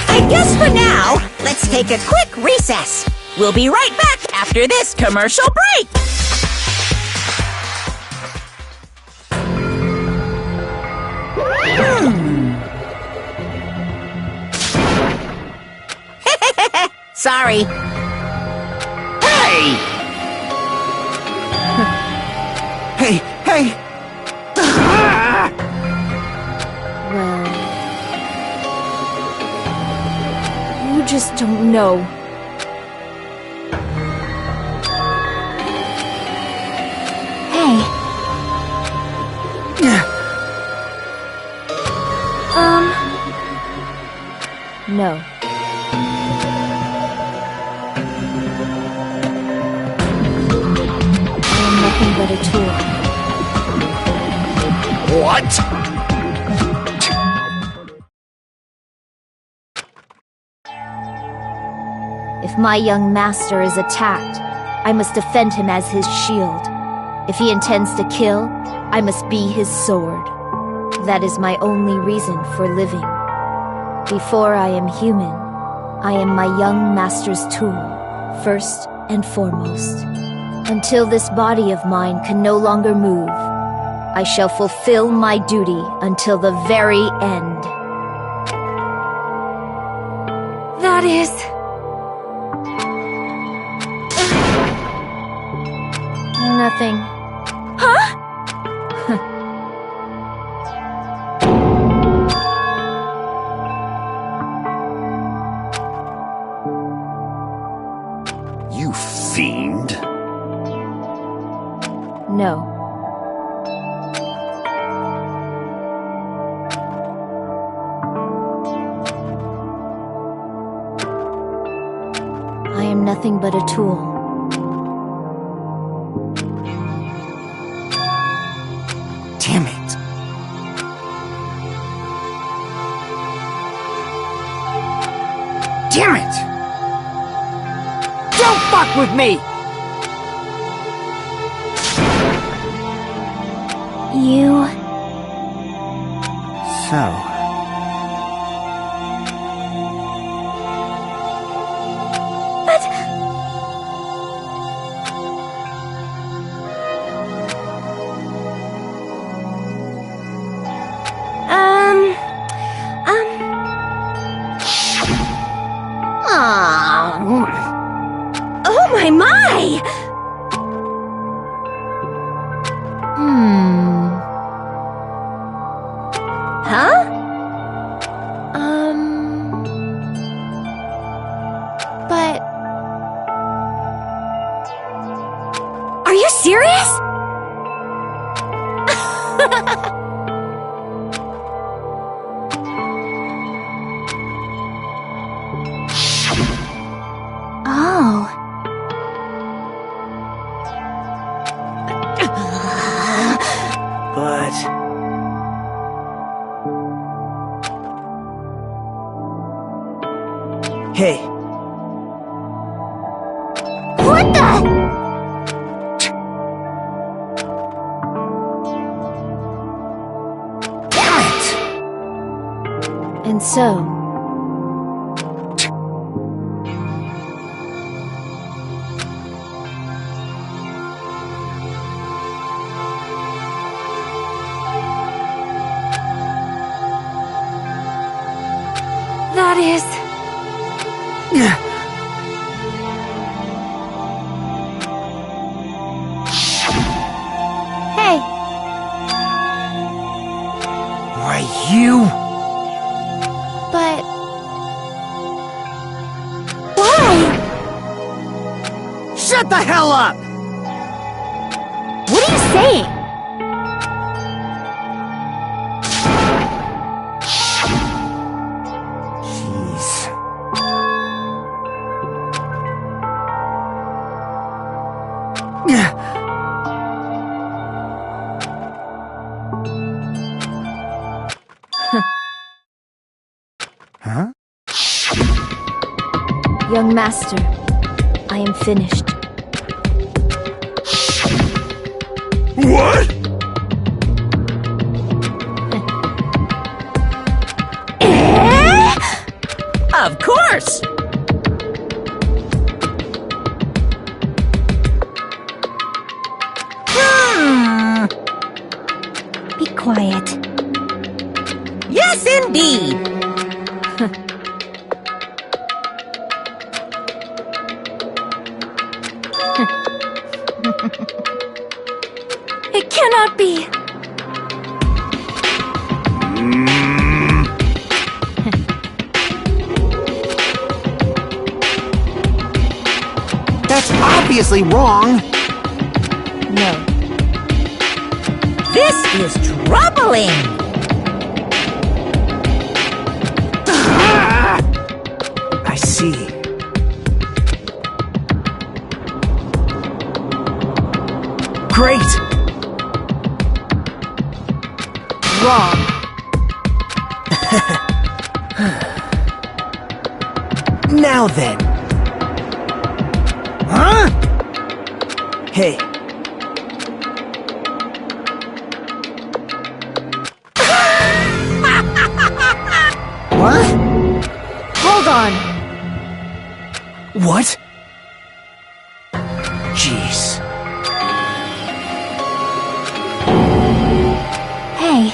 I guess for now, let's take a quick recess. We'll be right back after this commercial break. Sorry. Hey! Hey, hey! Well... you just don't know. Hey, No. I am nothing but a tool. What? If my young master is attacked, I must defend him as his shield. If he intends to kill, I must be his sword. That is my only reason for living. Before I am human, I am my young master's tool, first and foremost. Until this body of mine can no longer move, I shall fulfill my duty until the very end. That is... Nothing. Huh? You fiend. No. I am nothing but a tool. Damn it. Damn it! Don't fuck with me! You... So... Oh my! Huh? But... Are you serious? Oh. But... Hey, What the? And so, That is... Hey, Right, you? But... Why? Shut the hell up! What are you saying? Jeez. Huh? young master, I am finished. What? Of course! Be quiet. Yes, indeed! It cannot be! That's obviously wrong! No. This is troubling! I see. Great! Wrong. Now then. Huh? Hey. What? Hold on. What? Jeez. hey.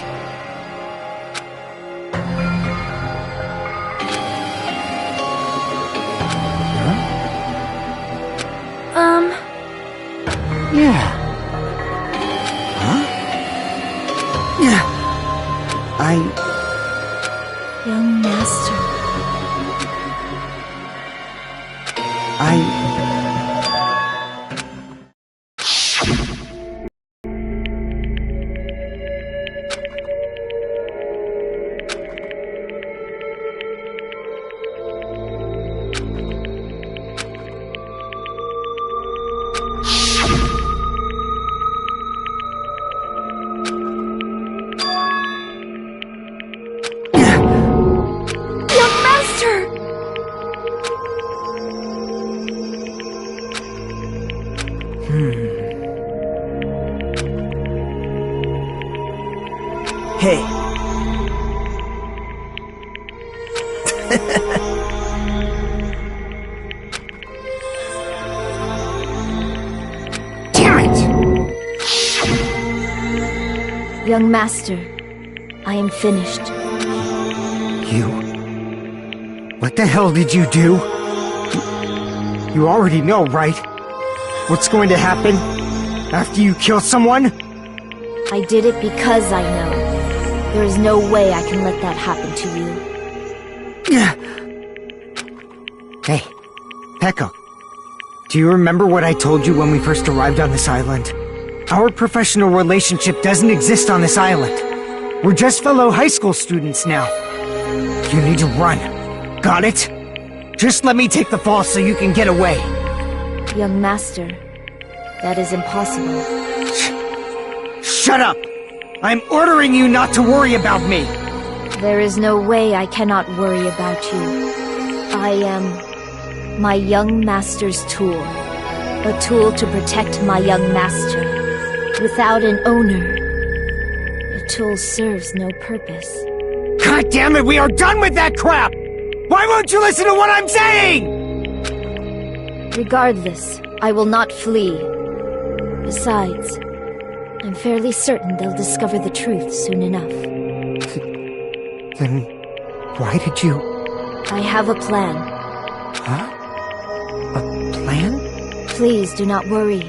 Yeah. Huh? Yeah. Young master. Hey. Damn it! Young master, I am finished. You... What the hell did you do? You already know, right? What's going to happen after you kill someone? I did it because I know. There is no way I can let that happen to you. Hey, Peko. Do you remember what I told you when we first arrived on this island? Our professional relationship doesn't exist on this island. We're just fellow high school students now. You need to run. Got it? Just let me take the fall so you can get away. Young master, that is impossible. Shut up! I'm ordering you not to worry about me! There is no way I cannot worry about you. I am my young master's tool. A tool to protect my young master. Without an owner, the tool serves no purpose. God damn it, we are done with that crap! Why won't you listen to what I'm saying?! Regardless, I will not flee. Besides, I'm fairly certain they'll discover the truth soon enough. Then, why did you... I have a plan. Huh? A plan? Please do not worry.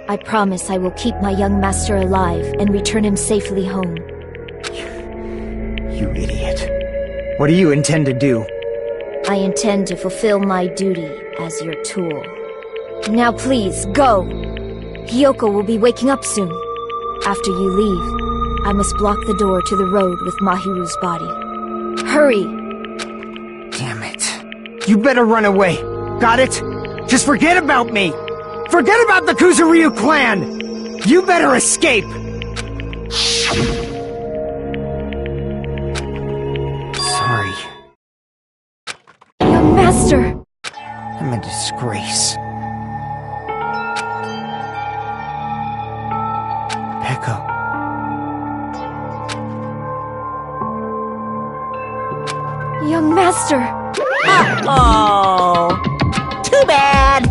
I promise I will keep my young master alive and return him safely home. You idiot. What do you intend to do? I intend to fulfill my duty as your tool. Now please, go! Hiyoko will be waking up soon. After you leave, I must block the door to the road with Mahiru's body. Hurry! Damn it. You better run away. Got it? Just forget about me! Forget about the Kuzuryu clan! You better escape! Sorry. Young master! I'm a disgrace. Peko. Young master! Oh, too bad.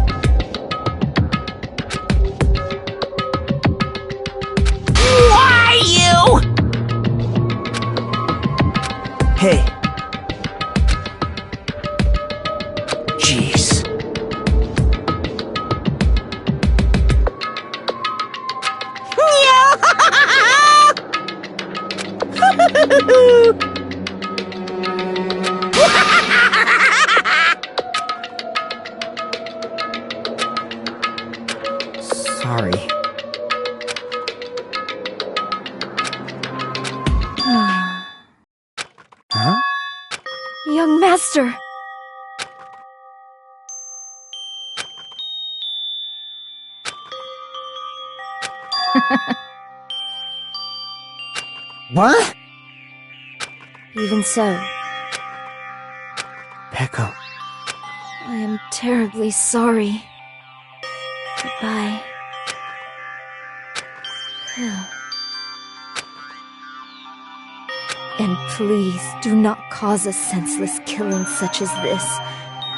Why you? Hey. Jeez. Sorry. Huh? Young master! What? Even so, Peko. I am terribly sorry. Goodbye. And please do not cause a senseless killing such as this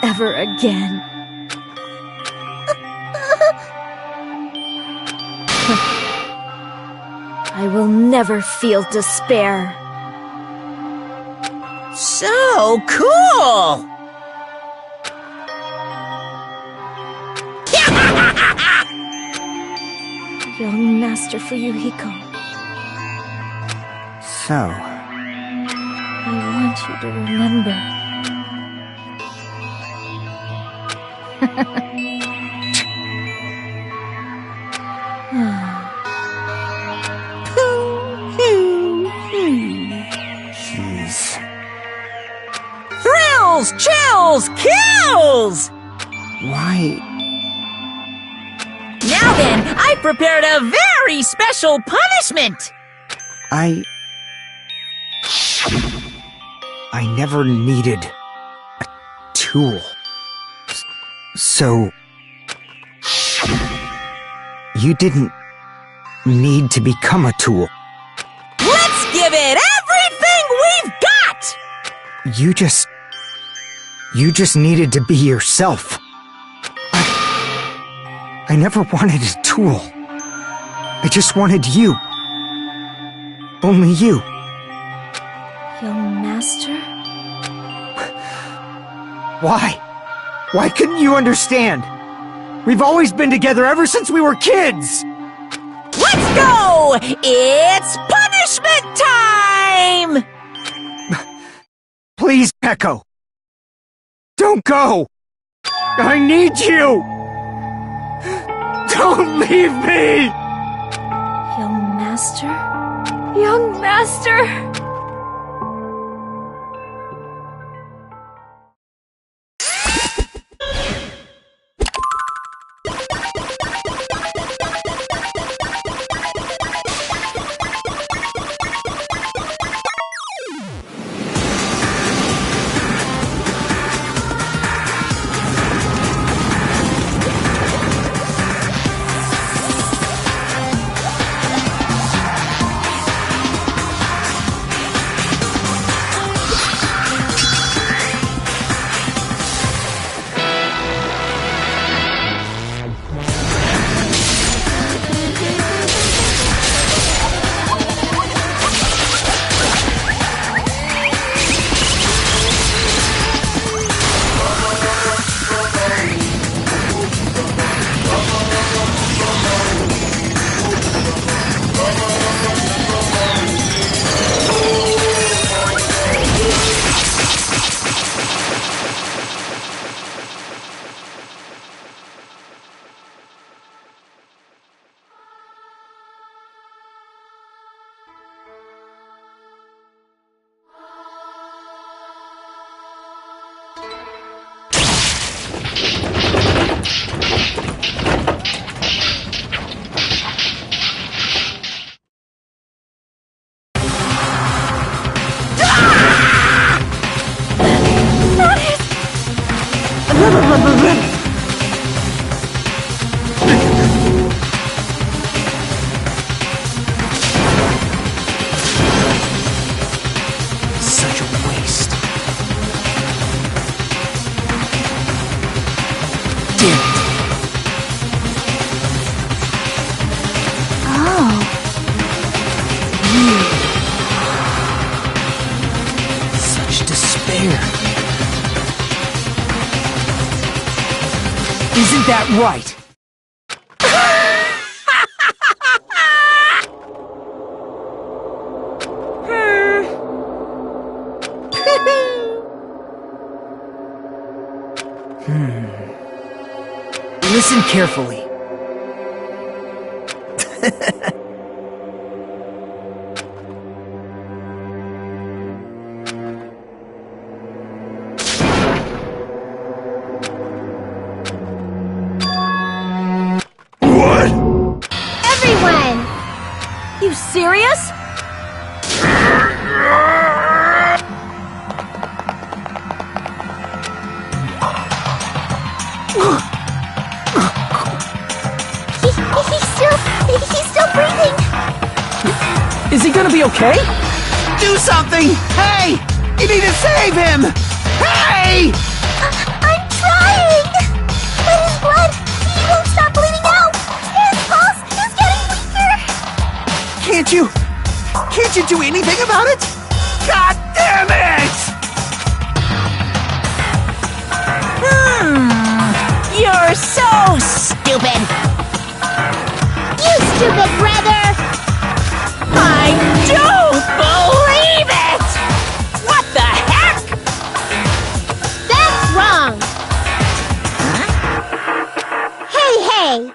ever again. I will never feel despair. So cool! Young Master Fuyuhiko, So, I want you to remember. jeez. Thrills, chills, kills! Why? Now then, I prepared a very special punishment! I never needed a tool. So... You didn't need to become a tool. Let's get give it everything we've got! You just needed to be yourself. I never wanted a tool. I just wanted you. Only you. Young master? Why? Why couldn't you understand? We've always been together ever since we were kids! Let's go! It's punishment time! Please, Echo. Don't go! I need you! Don't leave me! Young master? Young master! Such a waste. Damn it. Oh. Such despair. Isn't that right? Listen carefully. What? Everyone! You serious? He's still breathing! Is he gonna be okay? Do something! Hey! You need to save him! Hey! I'm trying! But his blood, he won't stop bleeding out! His pulse is getting weaker! Can't you do anything about it? God damn it! You're so stupid! You stupid brother! I don't believe it! What the heck? That's wrong! Hey! Hey!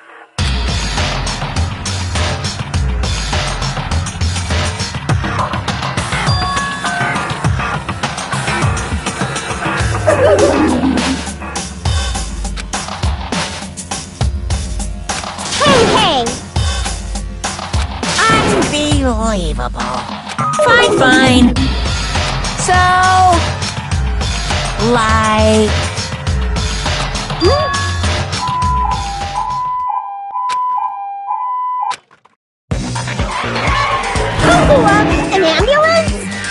Unbelievable. Fine. So, like... An ambulance?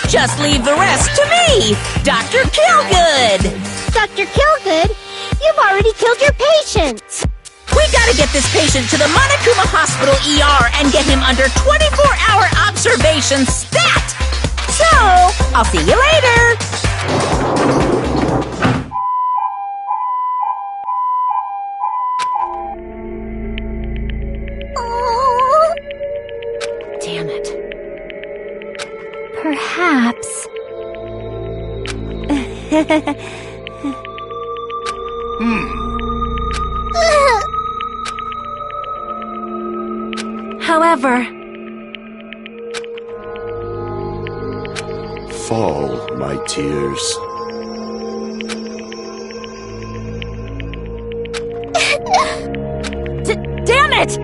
Just leave the rest to me, Dr. Killgood. Dr. Killgood, you've already killed your patient. We gotta get this patient to the Monokuma Hospital ER and get him under 24-hour observation stat! So, I'll see you later! Oh. Damn it. Perhaps. However, Fall, my tears. damn it!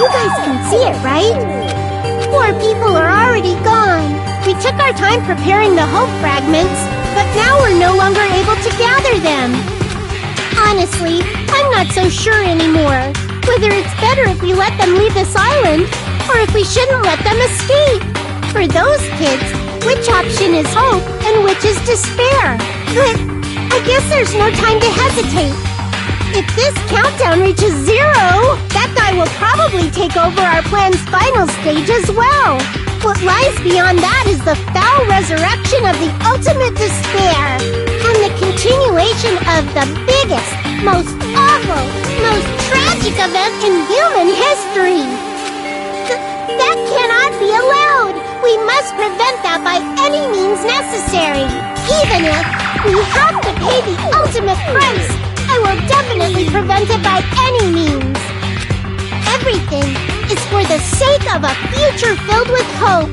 You guys can see it, right? 4 people are already gone. We took our time preparing the hope fragments, but now we're no longer able to gather them. Honestly, I'm not so sure anymore. Whether it's better if we let them leave this island, or if we shouldn't let them escape. For those kids, which option is hope and which is despair? But I guess there's no time to hesitate. If this countdown reaches 0, that guy will probably take over our plan's final stage as well. What lies beyond that is the foul resurrection of the ultimate despair, and the continuation of the biggest, most awful, most tragic event in human history. That cannot be allowed. We must prevent that by any means necessary. Even if we have to pay the ultimate price, I will definitely prevent it by any means. Everything is for the sake of a future filled with hope.